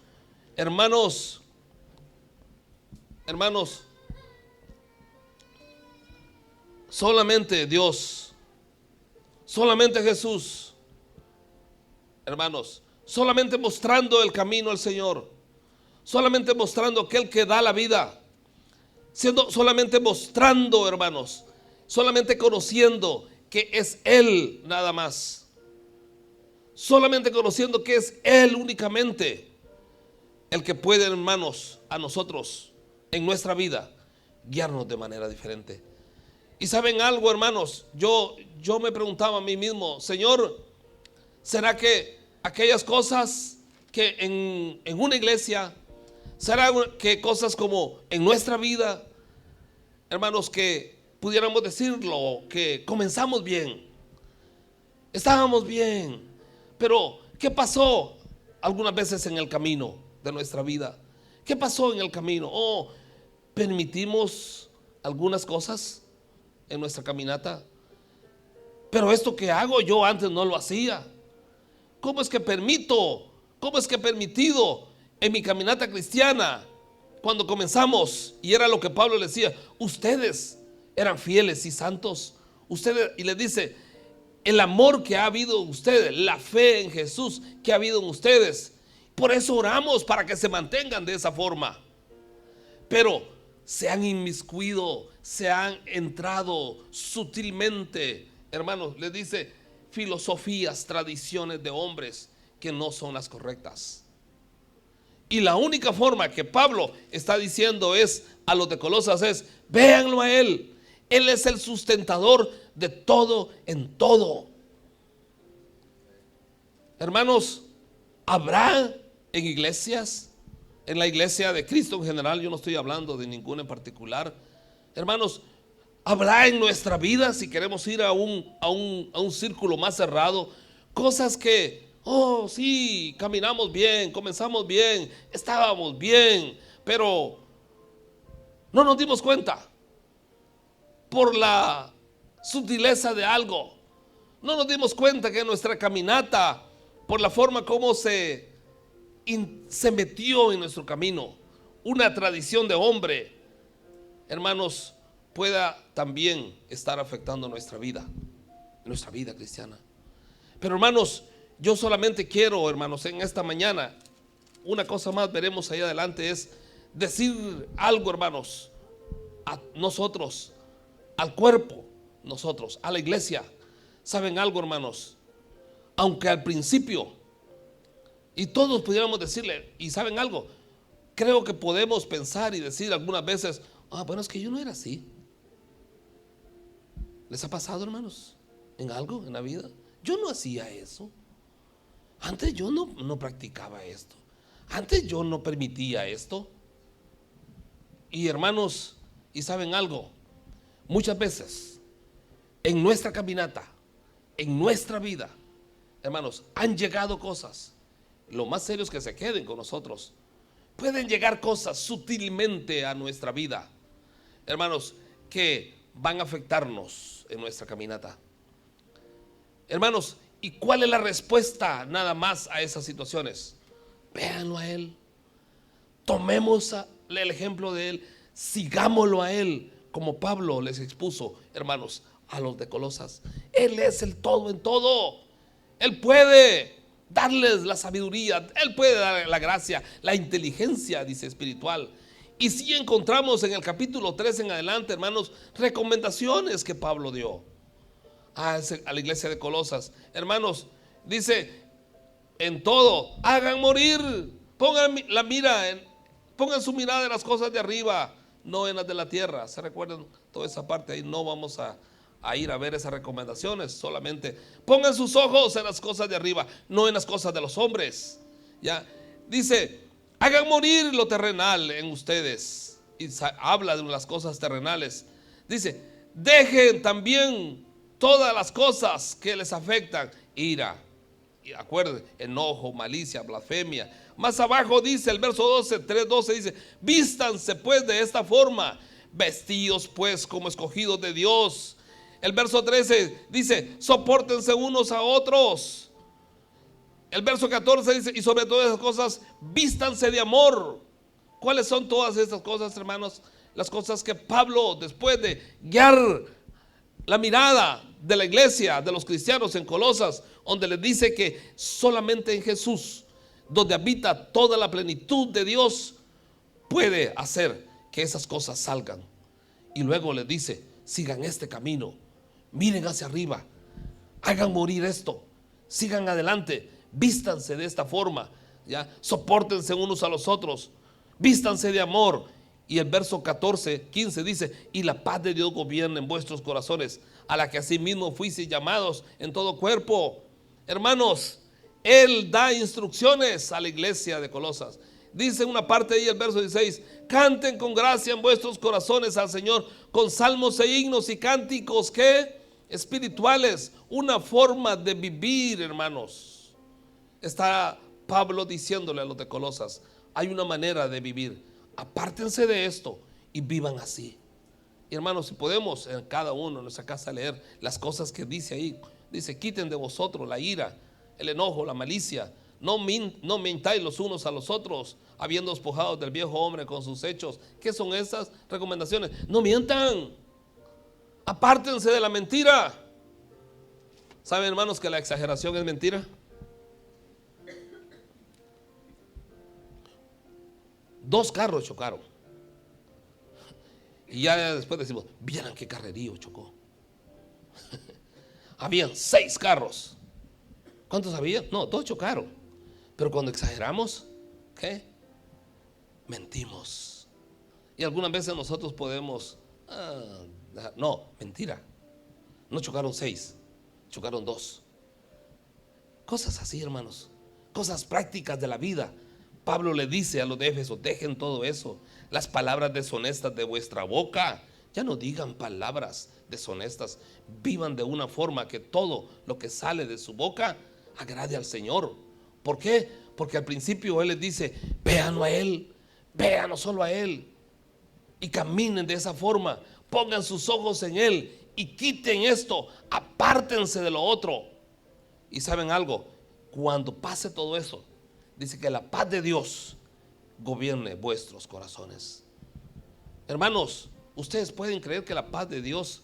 Hermanos, solamente Dios, solamente Jesús, hermanos, solamente mostrando el camino al Señor, solamente mostrando aquel que da la vida, solamente mostrando, hermanos, solamente conociendo que es Él nada más, solamente conociendo que es Él únicamente el que puede, hermanos, a nosotros en nuestra vida guiarnos de manera diferente. Y saben algo, hermanos, yo me preguntaba a mí mismo, Señor, ¿será que aquellas cosas que en una iglesia, será que cosas como en nuestra vida, hermanos, que pudiéramos decirlo, que comenzamos bien, estábamos bien, pero ¿qué pasó algunas veces en el camino de nuestra vida? ¿Qué pasó en el camino? ¿O permitimos algunas cosas en nuestra caminata? Pero esto que hago yo antes no lo hacía. ¿Cómo es que permito? ¿Cómo es que he permitido en mi caminata cristiana? Cuando comenzamos, y era lo que Pablo le decía, ustedes eran fieles y santos. Ustedes, y les dice, el amor que ha habido en ustedes, la fe en Jesús que ha habido en ustedes. Por eso oramos para que se mantengan de esa forma. Pero se han inmiscuido, se han entrado sutilmente, hermanos, les dice, filosofías, tradiciones de hombres que no son las correctas. Y la única forma que Pablo está diciendo es a los de Colosas es, véanlo a Él. Él es el sustentador de todo en todo. Hermanos, ¿habrá en iglesias, en la iglesia de Cristo en general, yo no estoy hablando de ninguna en particular, hermanos, habrá en nuestra vida, si queremos ir a un círculo más cerrado, cosas que, oh sí, caminamos bien, comenzamos bien, estábamos bien, pero no nos dimos cuenta por la sutileza de algo, no nos dimos cuenta que nuestra caminata, por la forma como se metió en nuestro camino una tradición de hombre, hermanos, pueda también estar afectando nuestra vida cristiana. Pero hermanos, yo solamente quiero, hermanos, en esta mañana, una cosa más veremos ahí adelante, es decir algo, hermanos, a nosotros, al cuerpo, nosotros, a la iglesia. ¿Saben algo, hermanos? Aunque al principio, y todos pudiéramos decirle, y ¿saben algo? Creo que podemos pensar y decir algunas veces, bueno, es que yo no era así. ¿Les ha pasado, hermanos? ¿En algo en la vida? Yo no hacía eso. Antes yo no practicaba esto. Antes yo no permitía esto. Y hermanos, ¿y saben algo? Muchas veces en nuestra caminata, en nuestra vida, hermanos, han llegado cosas. Lo más serio es que se queden con nosotros. Pueden llegar cosas sutilmente a nuestra vida, hermanos, que van a afectarnos en nuestra caminata. Hermanos, ¿y cuál es la respuesta nada más a esas situaciones? Véanlo a Él. Tomemos el ejemplo de Él. Sigámoslo a Él, como Pablo les expuso, hermanos, a los de Colosas. Él es el todo en todo. Él puede darles la sabiduría, Él puede dar la gracia, la inteligencia, dice, espiritual. Y si encontramos en el capítulo 3 en adelante, hermanos, recomendaciones que Pablo dio a la iglesia de Colosas. Hermanos, dice, en todo, hagan morir, pongan su mirada en las cosas de arriba, no en las de la tierra. ¿Se recuerdan toda esa parte? Ahí no vamos a ir a ver esas recomendaciones, solamente pongan sus ojos en las cosas de arriba, no en las cosas de los hombres. Ya dice, hagan morir lo terrenal en ustedes, y habla de las cosas terrenales. Dice, dejen también todas las cosas que les afectan, ira, y acuérdense, enojo, malicia, blasfemia. Más abajo dice el verso 3:12 dice, vístanse pues de esta forma, vestidos pues como escogidos de Dios. El verso 13 dice, sopórtense unos a otros. El verso 14 dice, y sobre todas esas cosas, vístanse de amor. ¿Cuáles son todas estas cosas, hermanos? Las cosas que Pablo, después de guiar la mirada de la iglesia, de los cristianos en Colosas, donde les dice que solamente en Jesús, donde habita toda la plenitud de Dios, puede hacer que esas cosas salgan. Y luego les dice: sigan este camino, miren hacia arriba, hagan morir esto, sigan adelante, vístanse de esta forma, ¿ya? Sopórtense unos a los otros, vístanse de amor. Y el verso 15 dice: y la paz de Dios gobierne en vuestros corazones, a la que asimismo fuisteis llamados en todo cuerpo. Hermanos, Él da instrucciones a la iglesia de Colosas. Dice una parte ahí, el verso 16: canten con gracia en vuestros corazones al Señor, con salmos e himnos y cánticos que espirituales. Una forma de vivir, hermanos. Está Pablo diciéndole a los de Colosas: hay una manera de vivir. Apártense de esto y vivan así. Y hermanos, si podemos en cada uno en nuestra casa leer las cosas que dice ahí. Dice: quiten de vosotros la ira, el enojo, la malicia. No mintáis los unos a los otros, habiendo despojado del viejo hombre con sus hechos. ¿Qué son esas recomendaciones? No mientan. Apártense de la mentira. ¿Saben, hermanos, que la exageración es mentira? Dos carros chocaron. Y ya después decimos: vieran qué carrerío chocó. Habían 6 carros. ¿Cuántos había? No, 2 chocaron. Pero cuando exageramos, ¿qué? Mentimos. Y algunas veces nosotros podemos no, mentira. No chocaron 6, chocaron 2. Cosas así, hermanos. Cosas prácticas de la vida. Pablo le dice a los de Éfeso: dejen todo eso, las palabras deshonestas de vuestra boca. Ya no digan palabras deshonestas. Vivan de una forma que todo lo que sale de su boca agrade al Señor. ¿Por qué? Porque al principio Él les dice: véanlo a Él, véanlo solo a Él, y caminen de esa forma. Pongan sus ojos en Él y quiten esto, apártense de lo otro. Y ¿saben algo? Cuando pase todo eso, dice que la paz de Dios gobierne vuestros corazones. Hermanos, ¿ustedes pueden creer que la paz de Dios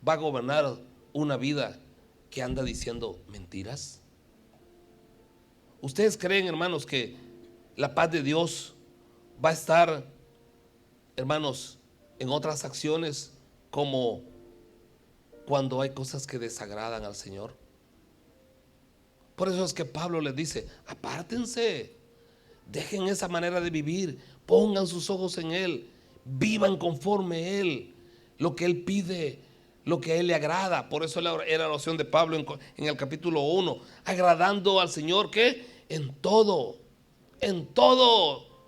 va a gobernar una vida que anda diciendo mentiras? ¿Ustedes creen, hermanos, que la paz de Dios va a estar, hermanos, en otras acciones, como cuando hay cosas que desagradan al Señor? Por eso es que Pablo les dice: apártense, dejen esa manera de vivir, pongan sus ojos en Él, vivan conforme a Él, lo que Él pide, lo que a Él le agrada. Por eso era la oración de Pablo en el capítulo 1, agradando al Señor, ¿qué? En todo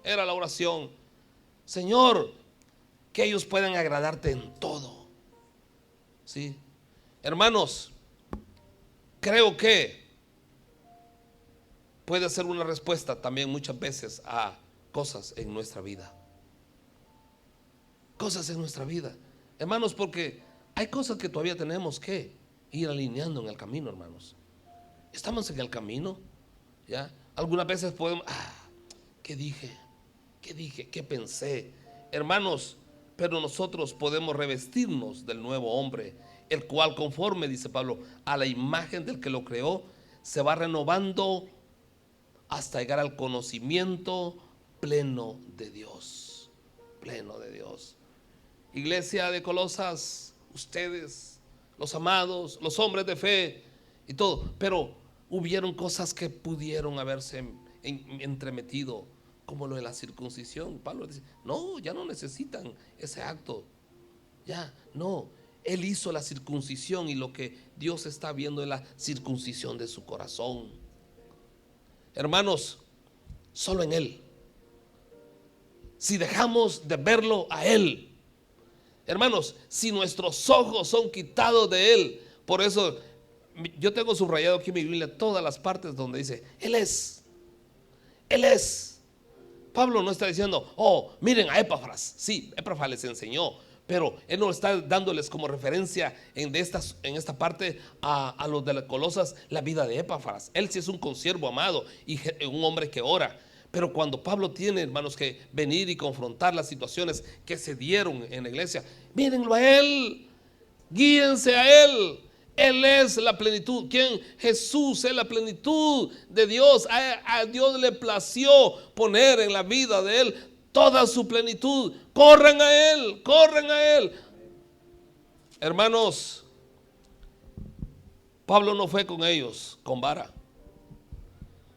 era la oración. Señor, que ellos puedan agradarte en todo. ¿Sí? Hermanos, creo que puede ser una respuesta también muchas veces a cosas en nuestra vida. Cosas en nuestra vida, hermanos, porque hay cosas que todavía tenemos que ir alineando en el camino, hermanos. Estamos en el camino, ¿ya? Algunas veces podemos: ¿qué dije? ¿Qué pensé? Hermanos, pero nosotros podemos revestirnos del nuevo hombre, el cual, conforme, dice Pablo, a la imagen del que lo creó, se va renovando hasta llegar al conocimiento pleno de Dios. Pleno de Dios. Iglesia de Colosas, ustedes, los amados, los hombres de fe y todo, pero hubieron cosas que pudieron haberse entremetido, como lo de la circuncisión. Pablo dice: no, ya no necesitan ese acto, ya no. Él hizo la circuncisión, y lo que Dios está viendo es la circuncisión de su corazón. Hermanos, solo en Él. Si dejamos de verlo a Él, hermanos, si nuestros ojos son quitados de Él. Por eso yo tengo subrayado aquí en mi Biblia todas las partes donde dice: Él es. Él es. Pablo no está diciendo: oh, miren a Epafras. Sí, Epafras les enseñó, pero él no está dándoles como referencia en esta parte a los de las Colosas la vida de Epafras. Él sí es un consiervo amado y un hombre que ora. Pero cuando Pablo tiene, hermanos, que venir y confrontar las situaciones que se dieron en la iglesia, mírenlo a Él, guíense a Él. Él es la plenitud. ¿Quién? Jesús es la plenitud de Dios. A Dios le plació poner en la vida de Él toda su plenitud. Corran a Él, corran a Él. Hermanos, Pablo no fue con ellos con vara.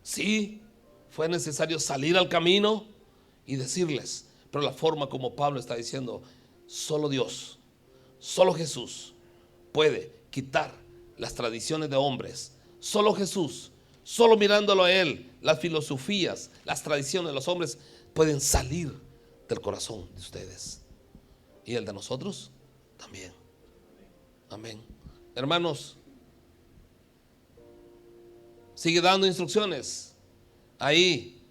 Sí, fue necesario salir al camino y decirles, pero la forma como Pablo está diciendo, solo Dios, solo Jesús puede quitar las tradiciones de hombres. Solo Jesús, solo mirándolo a Él, las filosofías, las tradiciones de los hombres pueden salir del corazón de ustedes. Y el de nosotros también. Amén. Hermanos, sigue dando instrucciones. Ahí,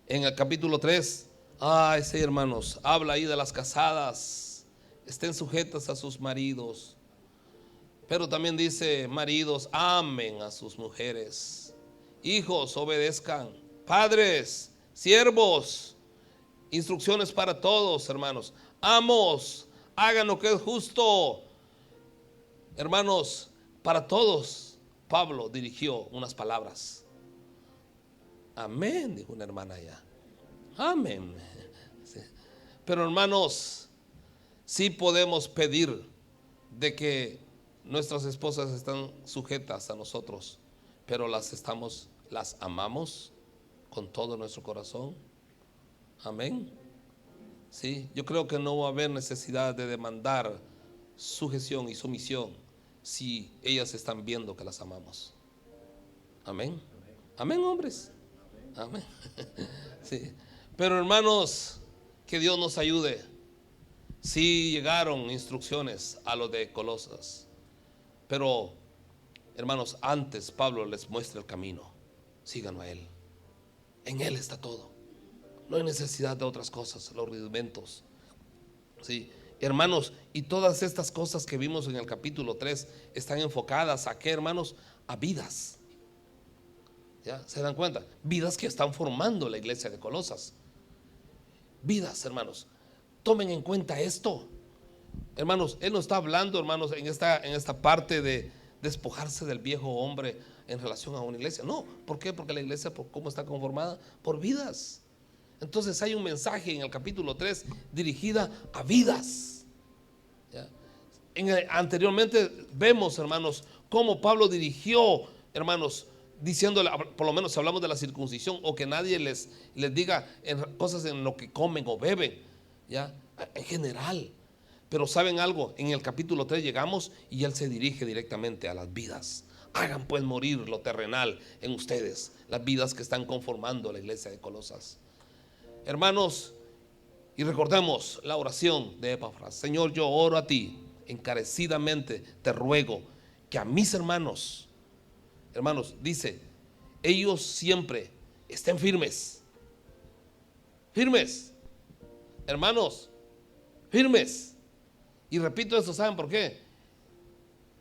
en el capítulo 3. Ay, sí, hermanos, habla ahí de las casadas. Estén sujetas a sus maridos. Pero también dice, maridos, amen a sus mujeres. Hijos, obedezcan. Padres, siervos, instrucciones para todos, hermanos. Amos, hagan lo que es justo. Hermanos, para todos, Pablo dirigió unas palabras. Amén, dijo una hermana allá. Amén. Sí. Pero hermanos, sí podemos pedir de que nuestras esposas están sujetas a nosotros, pero las amamos con todo nuestro corazón. Amén. Sí, yo creo que no va a haber necesidad de demandar sujeción y sumisión si ellas están viendo que las amamos. Amén. Amén, hombres. Amén. Sí. Pero hermanos, que Dios nos ayude. Sí llegaron instrucciones a los de Colosas, pero hermanos, antes Pablo les muestra el camino. Síganlo a Él. En Él está todo. No hay necesidad de otras cosas, los rudimentos. Sí, hermanos, y todas estas cosas que vimos en el capítulo 3 están enfocadas ¿a qué, hermanos? A vidas. ¿Ya? ¿Se dan cuenta? Vidas que están formando la iglesia de Colosas. Vidas, hermanos. Tomen en cuenta esto. Hermanos, Él no está hablando, hermanos, en esta parte de despojarse del viejo hombre en relación a una iglesia. No, ¿por qué? Porque la iglesia, ¿cómo está conformada? Por vidas. Entonces hay un mensaje en el capítulo 3 dirigida a vidas. ¿Ya? Anteriormente vemos, hermanos, cómo Pablo dirigió, hermanos, diciéndole, por lo menos si hablamos de la circuncisión, o que nadie les diga cosas en lo que comen o beben, ¿ya? En general. Pero ¿saben algo? En el capítulo 3 llegamos y Él se dirige directamente a las vidas. Hagan pues morir lo terrenal en ustedes, las vidas que están conformando la iglesia de Colosas. Hermanos, y recordemos la oración de Epafras. Señor, yo oro a ti encarecidamente, te ruego que a mis hermanos, dice, ellos siempre estén firmes. Firmes, hermanos, firmes. Y repito esto, ¿saben por qué?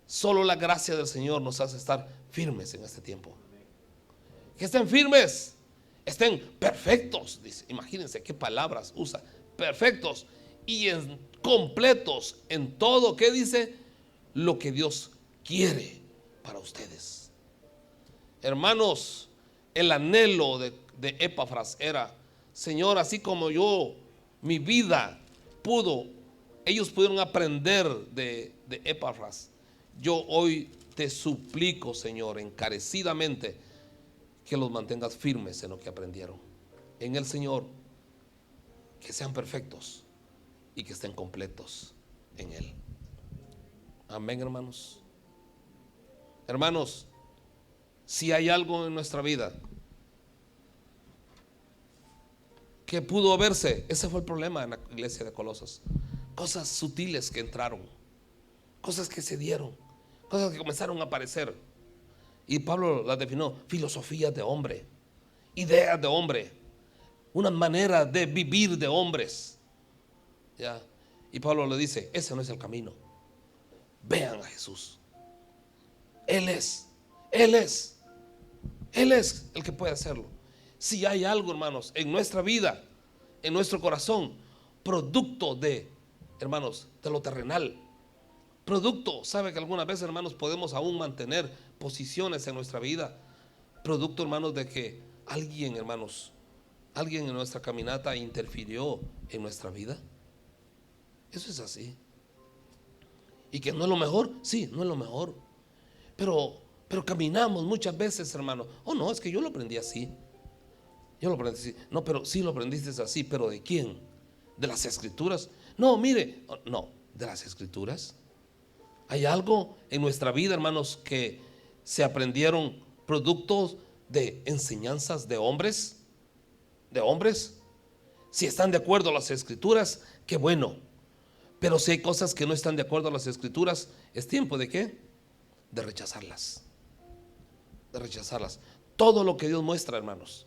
Solo la gracia del Señor nos hace estar firmes en este tiempo. Que estén firmes, estén perfectos, dice. Imagínense qué palabras usa. Perfectos y completos en todo, ¿qué dice? Lo que Dios quiere para ustedes. Hermanos, el anhelo de Epafras era, Señor, así como yo, mi vida ellos pudieron aprender de Epafras. Yo hoy te suplico, Señor, encarecidamente, que los mantengas firmes en lo que aprendieron en el Señor, que sean perfectos y que estén completos en Él. Amén, hermanos. Hermanos, si hay algo en nuestra vida que pudo verse, ese fue el problema en la iglesia de Colosas. Cosas sutiles que entraron, cosas que se dieron, cosas que comenzaron a aparecer. Y Pablo las definió: filosofías de hombre, ideas de hombre, una manera de vivir de hombres. ¿Ya? Y Pablo le dice: ese no es el camino. Vean a Jesús. Él es el que puede hacerlo. Si hay algo, hermanos, en nuestra vida, en nuestro corazón, producto de, hermanos, de lo terrenal, producto, sabe que algunas veces, hermanos, podemos aún mantener posiciones en nuestra vida, producto, hermanos, de que alguien, hermanos, ¿Alguien en nuestra caminata interfirió en nuestra vida? Eso es así. ¿Y que no es lo mejor? Sí, no es lo mejor. Pero caminamos muchas veces, hermano. Oh, no, es que yo lo aprendí así. Yo lo aprendí así. No, pero sí lo aprendiste así, pero ¿de quién? ¿De las escrituras? No, mire, no, de las escrituras. Hay algo en nuestra vida, hermanos, que se aprendieron productos de enseñanzas de hombres. De hombres. Si están de acuerdo a las escrituras, qué bueno. Pero si hay cosas que no están de acuerdo a las escrituras, es tiempo de ¿qué? De rechazarlas. De rechazarlas. Todo lo que Dios muestra, hermanos,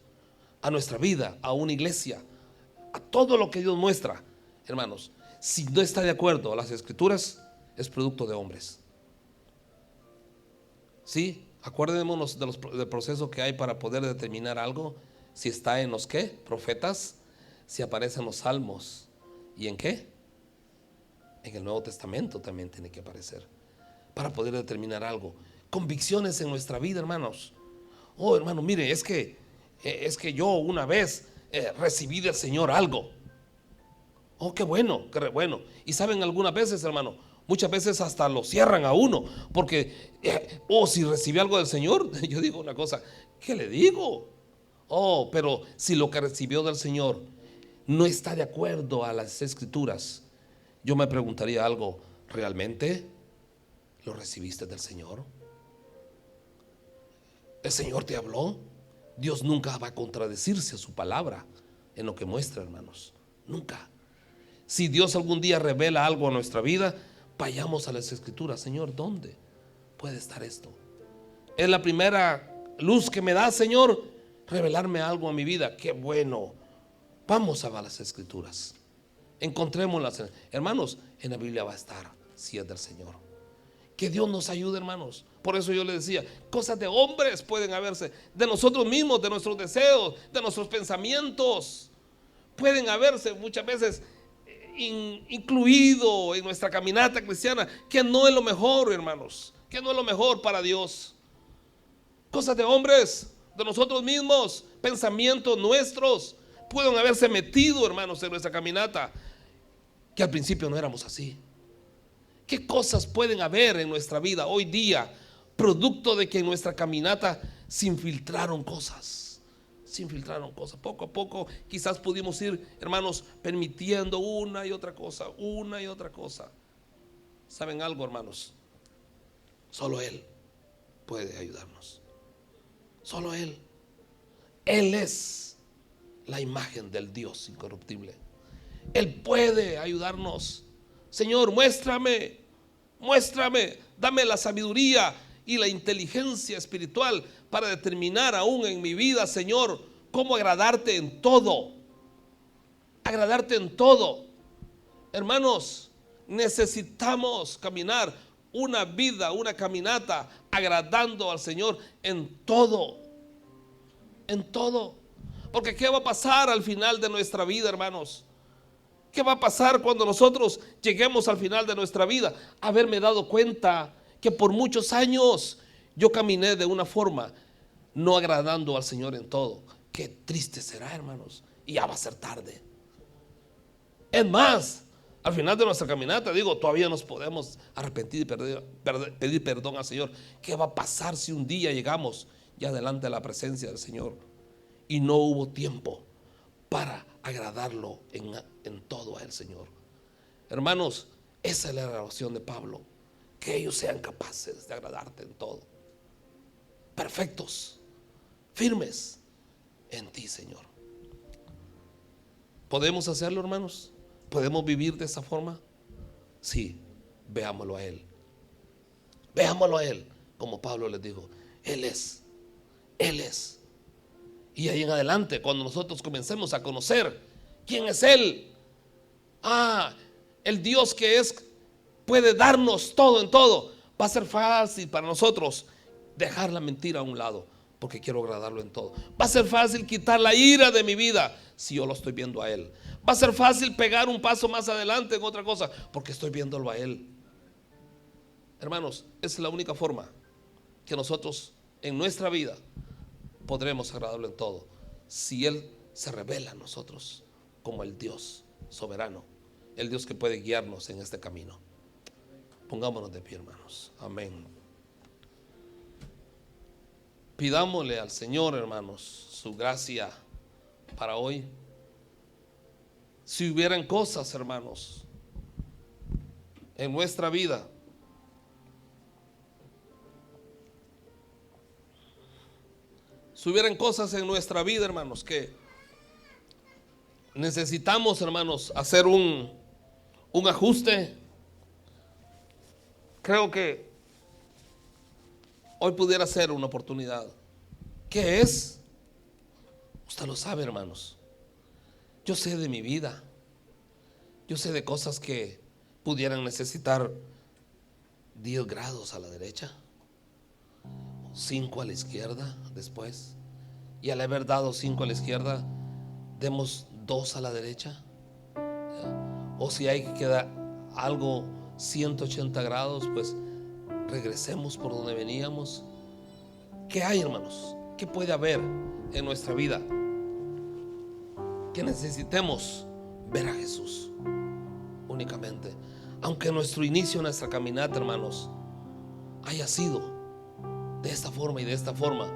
a nuestra vida, a una iglesia, a todo lo que Dios muestra, hermanos, si no está de acuerdo a las escrituras, es producto de hombres. Sí, acuérdemonos del proceso que hay para poder determinar algo. Si está en los ¿qué? Profetas, si aparece en los salmos. ¿Y en qué? En el Nuevo Testamento también tiene que aparecer para poder determinar algo. Convicciones en nuestra vida, hermanos. Oh, hermano, mire, es que yo una vez recibí del Señor algo. Oh, qué bueno, qué bueno. Y saben, algunas veces, hermano, muchas veces hasta lo cierran a uno, porque si recibí algo del Señor, yo digo una cosa, ¿qué le digo? Oh, pero si lo que recibió del Señor no está de acuerdo a las escrituras, yo me preguntaría algo, ¿realmente lo recibiste del Señor? ¿El Señor te habló? Dios nunca va a contradecirse a su palabra en lo que muestra, hermanos. Nunca. Si Dios algún día revela algo a nuestra vida, vayamos a las escrituras. Señor, ¿dónde puede estar esto? Es la primera luz que me da, Señor, revelarme algo a mi vida. Qué bueno. Vamos a las escrituras. Encontrémoslas, hermanos, en la Biblia va a estar, si es del Señor. Que Dios nos ayude, hermanos. Por eso yo le decía, cosas de hombres pueden haberse, de nosotros mismos, de nuestros deseos, de nuestros pensamientos, pueden haberse muchas veces incluido en nuestra caminata cristiana, que no es lo mejor, hermanos, que no es lo mejor para Dios. Cosas de hombres, de nosotros mismos, pensamientos nuestros, pueden haberse metido, hermanos, en nuestra caminata, que al principio no éramos así. ¿Qué cosas pueden haber en nuestra vida hoy día, producto de que en nuestra caminata se infiltraron cosas? Se infiltraron cosas. Poco a poco quizás pudimos ir, hermanos, permitiendo una y otra cosa, una y otra cosa. ¿Saben algo, hermanos? Solo Él puede ayudarnos. Solo Él. Él es la imagen del Dios incorruptible. Él puede ayudarnos. Señor, muéstrame, dame la sabiduría y la inteligencia espiritual para determinar aún en mi vida, Señor, cómo agradarte en todo. Agradarte en todo. Hermanos, necesitamos caminar una vida, una caminata agradando al Señor en todo. En todo. Porque ¿qué va a pasar al final de nuestra vida, hermanos? ¿Qué va a pasar cuando nosotros lleguemos al final de nuestra vida? Haberme dado cuenta que por muchos años yo caminé de una forma, no agradando al Señor en todo. Qué triste será, hermanos. Y ya va a ser tarde. Es más, al final de nuestra caminata, digo, todavía nos podemos arrepentir y pedir perdón al Señor. ¿Qué va a pasar si un día llegamos ya delante de la presencia del Señor y no hubo tiempo para agradarlo en todo a el Señor? Hermanos, esa es la oración de Pablo, que ellos sean capaces de agradarte en todo, perfectos, firmes en ti, Señor. ¿Podemos hacerlo, hermanos? ¿Podemos vivir de esa forma? Sí, veámoslo a Él. Veámoslo a Él, como Pablo les dijo, Él es. Y ahí en adelante, cuando nosotros comencemos a conocer quién es Él, el Dios que es, puede darnos todo en todo, va a ser fácil para nosotros dejar la mentira a un lado, porque quiero agradarlo en todo. Va a ser fácil quitar la ira de mi vida si yo lo estoy viendo a Él. Va a ser fácil pegar un paso más adelante en otra cosa, porque estoy viéndolo a Él. Hermanos, esa es la única forma que nosotros en nuestra vida podremos agradarlo en todo. Si Él se revela a nosotros como el Dios soberano, el Dios que puede guiarnos en este camino. Pongámonos de pie, hermanos. Amén. Pidámosle al Señor, hermanos, su gracia para hoy. Si hubieran cosas, hermanos, en nuestra vida hermanos, que necesitamos, hermanos, hacer un ajuste, creo que hoy pudiera ser una oportunidad. ¿Qué es? Usted lo sabe, hermanos. Yo sé de mi vida. Yo sé de cosas que pudieran necesitar 10 grados a la derecha, 5 a la izquierda después, y al haber dado 5 a la izquierda, demos 2 a la derecha. O si hay que quedar algo 180 grados, pues regresemos por donde veníamos. ¿Qué hay, hermanos? ¿Qué puede haber en nuestra vida que necesitemos ver a Jesús únicamente? Aunque nuestro inicio, nuestra caminata, hermanos, haya sido de esta forma y de esta forma,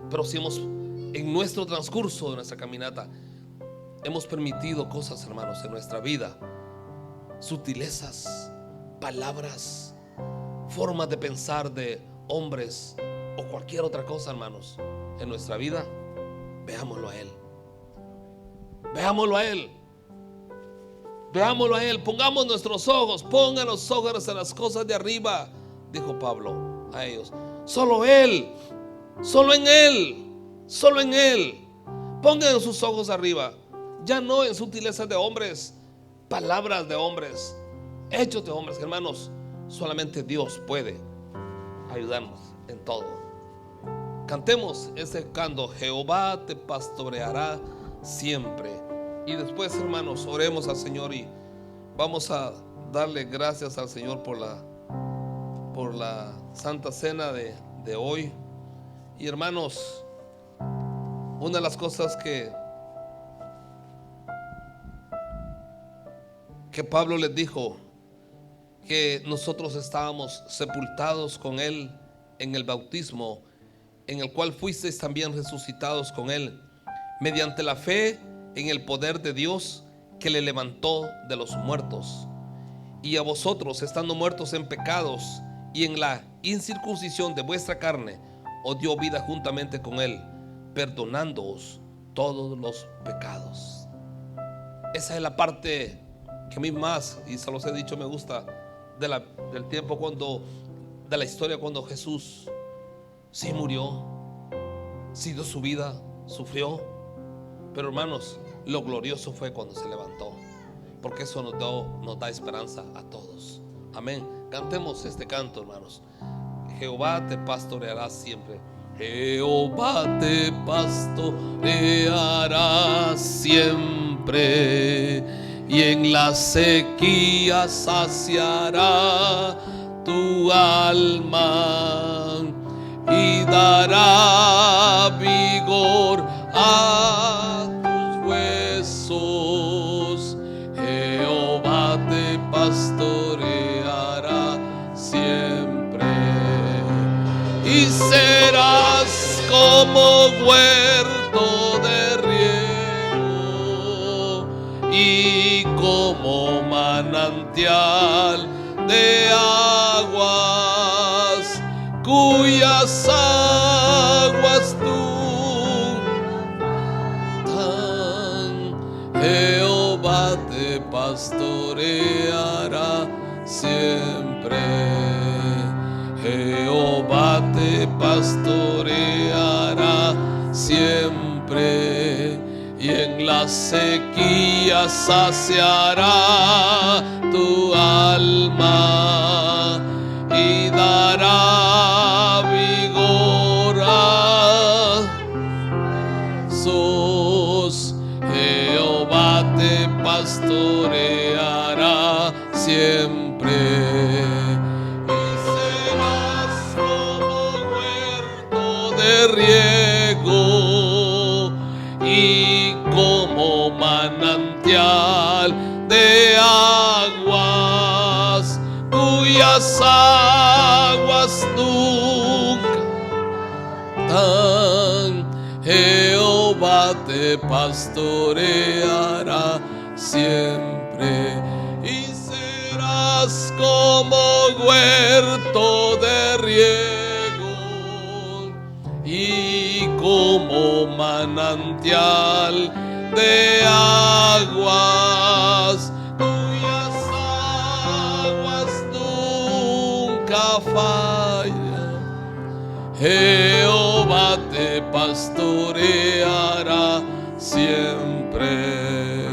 pero si en nuestro transcurso de nuestra caminata hemos permitido cosas, hermanos, en nuestra vida, sutilezas, palabras, formas de pensar de hombres o cualquier otra cosa, hermanos, en nuestra vida, veámoslo a Él. Veámoslo a Él. Veámoslo a Él. Pongamos nuestros ojos, pongan los ojos en las cosas de arriba, dijo Pablo a ellos. Solo Él, solo en Él, solo en Él. Pongan sus ojos arriba, ya no en sutilezas de hombres, palabras de hombres, hechos de hombres. Hermanos, solamente Dios puede ayudarnos en todo. Cantemos ese canto: Jehová te pastoreará siempre. Y después, hermanos, oremos al Señor y vamos a darle gracias al Señor por la Santa Cena de hoy. Y hermanos, una de las cosas que Pablo les dijo, que nosotros estábamos sepultados con Él en el bautismo, en el cual fuisteis también resucitados con Él, mediante la fe en el poder de Dios que le levantó de los muertos. Y a vosotros, estando muertos en pecados y en la incircuncisión de vuestra carne, os dio vida juntamente con Él, perdonándoos todos los pecados. Esa es la parte que a mí más, y se los he dicho, me gusta del tiempo de la historia cuando Jesús sí murió, sí dio su vida, sufrió, pero hermanos, lo glorioso fue cuando se levantó, porque eso nos da esperanza a todos. Amén. Cantemos este canto, hermanos. Jehová te pastoreará siempre. Jehová te pastoreará siempre, y en la sequía saciará tu alma y dará vigor a tus huesos. Jehová te pastoreará siempre, y serás como huerto de riego y como manantial de aguas, cuyas aguas tú dan. Jehová te pastoreará siempre. Jehová te pastoreará siempre, y en la sequía saciará tu alma y dará vigor a sus. Jehová te pastoreará siempre, y serás como huerto de riego y Jehová te pastoreará siempre, y serás como huerto de riego y como manantial de aguas, cuyas aguas nunca fallan. Jehová te pastoreará siempre.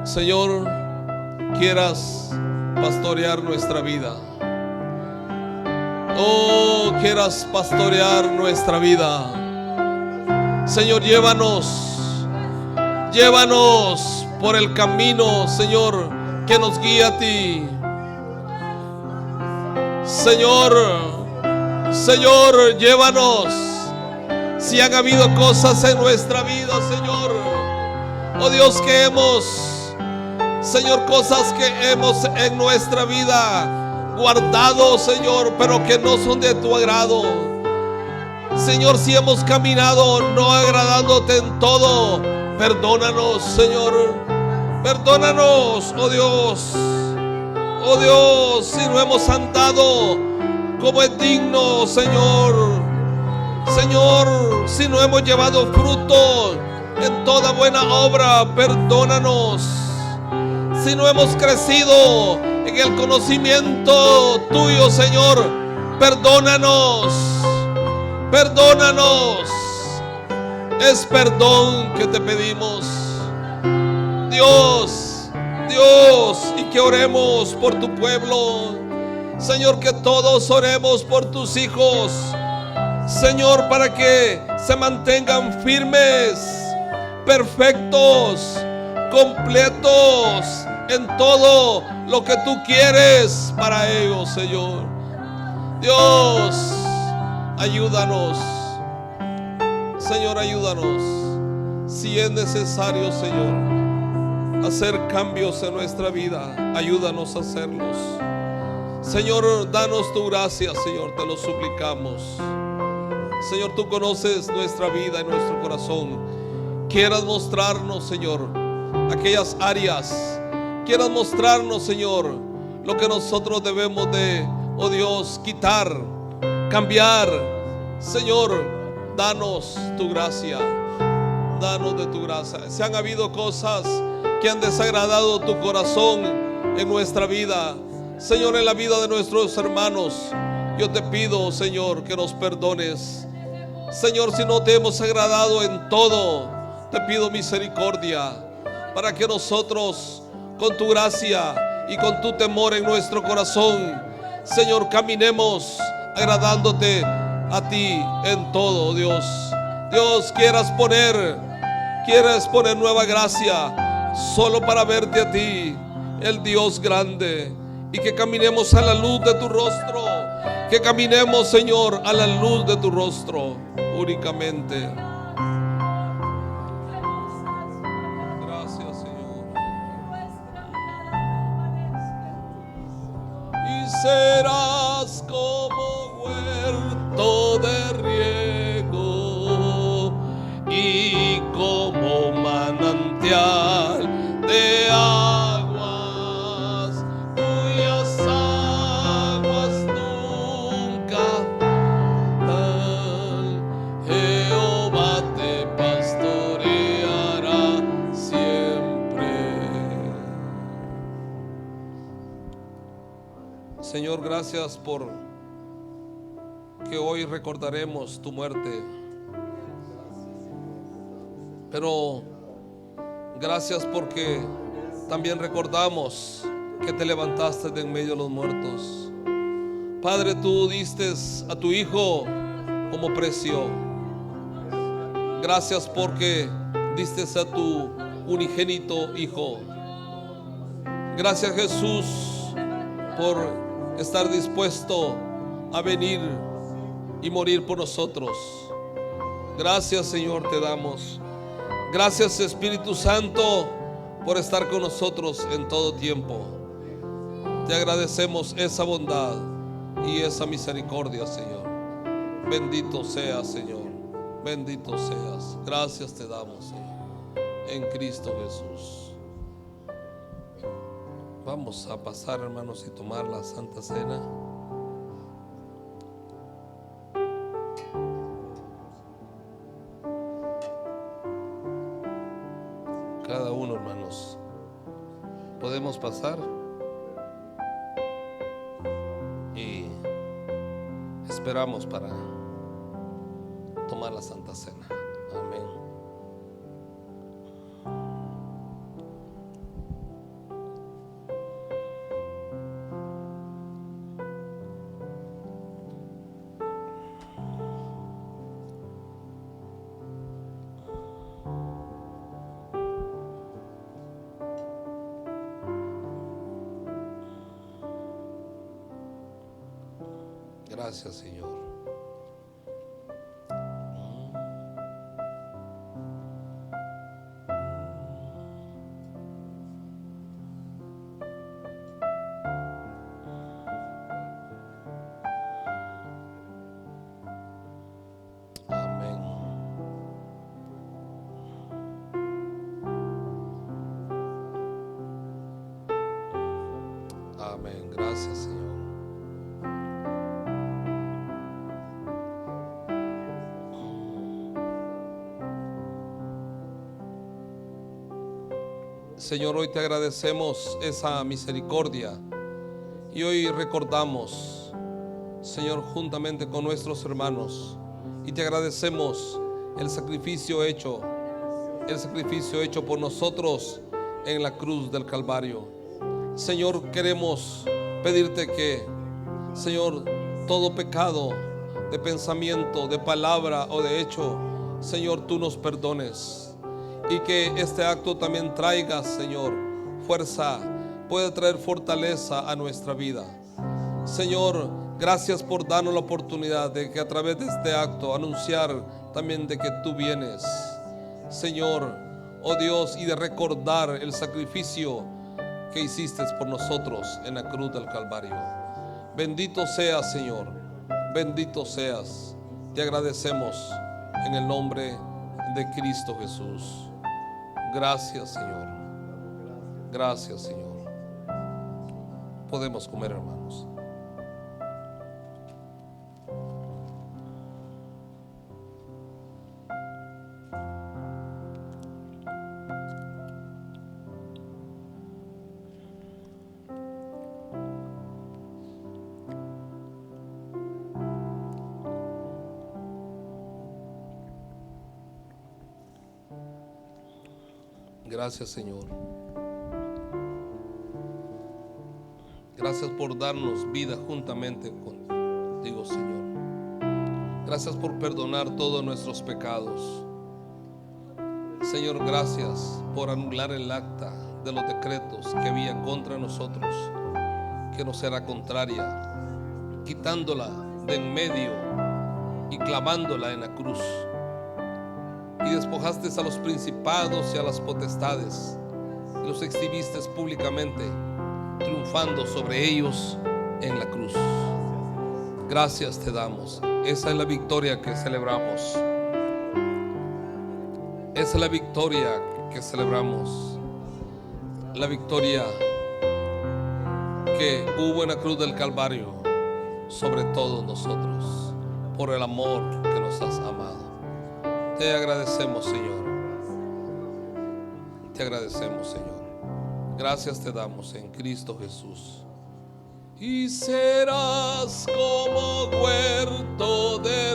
Señor, quieras pastorear nuestra vida. Oh, quieras pastorear nuestra vida. Señor, llévanos por el camino, Señor, que nos guía a ti. Señor, llévanos. Si han habido cosas en nuestra vida, Señor, oh Dios, que Señor, cosas que hemos en nuestra vida guardado, Señor, pero que no son de tu agrado. Señor, si hemos caminado no agradándote en todo, perdónanos, Señor. Perdónanos, oh Dios. Oh Dios, si no hemos andado como es digno, Señor. Señor, si no hemos llevado fruto en toda buena obra, perdónanos. Si no hemos crecido en el conocimiento tuyo, Señor, perdónanos. Perdónanos. Es perdón que te pedimos, Dios, y que oremos por tu pueblo. Señor, que todos oremos por tus hijos, Señor, para que se mantengan firmes, perfectos, completos en todo lo que tú quieres para ellos, Señor. Dios, ayúdanos, Señor, ayúdanos. Si es necesario, Señor, hacer cambios en nuestra vida, ayúdanos a hacerlos. Señor, danos tu gracia, Señor, te lo suplicamos. Señor, tú conoces nuestra vida y nuestro corazón. Quieras mostrarnos, Señor, aquellas áreas. Quieras mostrarnos, Señor, lo que nosotros debemos de, oh Dios, quitar, cambiar. Señor, danos tu gracia. Danos de tu gracia. Si han habido cosas que han desagradado tu corazón en nuestra vida, Señor, en la vida de nuestros hermanos, yo te pido, Señor, que nos perdones. Señor, si no te hemos agradado en todo, te pido misericordia para que nosotros, con tu gracia y con tu temor en nuestro corazón, Señor, caminemos agradándote a ti en todo, Dios. Dios, quieras poner nueva gracia solo para verte a ti, el Dios grande, y que caminemos a la luz de tu rostro. Que caminemos, Señor, a la luz de tu rostro únicamente. Gracias, Señor. Y serás como huerto de riego y como manantial de aguas, cuyas aguas nunca faltan. Jehová te pastoreará siempre. Señor, gracias por que hoy recordaremos tu muerte, pero gracias porque también recordamos que te levantaste de en medio de los muertos. Padre, tú diste a tu Hijo como precio. Gracias porque diste a tu unigénito Hijo. Gracias, Jesús, por estar dispuesto a venir y morir por nosotros. Gracias, Señor, te damos. Gracias, Espíritu Santo, por estar con nosotros en todo tiempo. Te agradecemos esa bondad y esa misericordia, Señor. Bendito seas, Señor. Bendito seas. Gracias te damos, Señor, en Cristo Jesús. Vamos a pasar, hermanos, y tomar la Santa Cena. Cada uno, hermanos, podemos pasar y esperamos para tomar la Santa Cena. Amén. Gracias, Señor. Amén. Amén. Gracias, Señor. Señor, hoy te agradecemos esa misericordia y hoy recordamos, Señor, juntamente con nuestros hermanos, y te agradecemos el sacrificio hecho por nosotros en la cruz del Calvario. Señor, queremos pedirte que, Señor, todo pecado de pensamiento, de palabra o de hecho, Señor, tú nos perdones. Y que este acto también traiga, Señor, fuerza, pueda traer fortaleza a nuestra vida. Señor, gracias por darnos la oportunidad de que a través de este acto anunciar también de que tú vienes, Señor, oh Dios, y de recordar el sacrificio que hiciste por nosotros en la cruz del Calvario. Bendito seas, Señor, bendito seas. Te agradecemos en el nombre de Cristo Jesús. Gracias, Señor. Gracias, Señor. Podemos comer, hermanos. Gracias, Señor. Gracias por darnos vida juntamente contigo, Señor. Gracias por perdonar todos nuestros pecados. Señor, gracias por anular el acta de los decretos que había contra nosotros, que nos era contraria, quitándola de en medio y clavándola en la cruz. Y despojaste a los principados y a las potestades y los exhibiste públicamente, triunfando sobre ellos en la cruz. Gracias te damos. Esa es la victoria que celebramos. Esa es la victoria que celebramos. La victoria que hubo en la cruz del Calvario sobre todos nosotros, por el amor que nos has amado. Te agradecemos, Señor. Te agradecemos, Señor. Gracias te damos en Cristo Jesús. Y serás como huerto de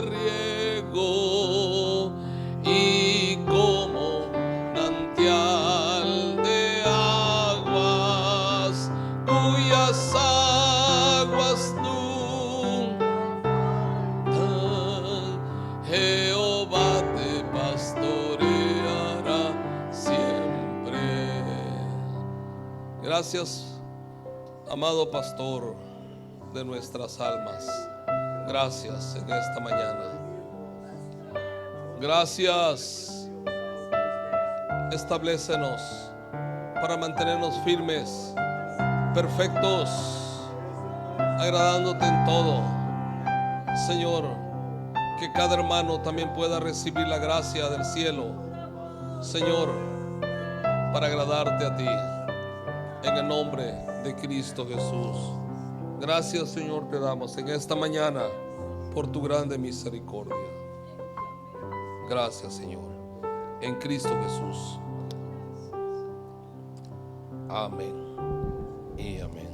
riego y como manantial de aguas, cuyas aguas nunca Jehová te pastoreará siempre. Gracias, amado pastor de nuestras almas. Gracias en esta mañana. Gracias. Establécenos para mantenernos firmes, perfectos, agradándote en todo, Señor, que cada hermano también pueda recibir la gracia del cielo, Señor, para agradarte a ti, en el nombre de Cristo Jesús. Gracias, Señor, te damos en esta mañana por tu grande misericordia. Gracias, Señor, en Cristo Jesús. Amén y amén.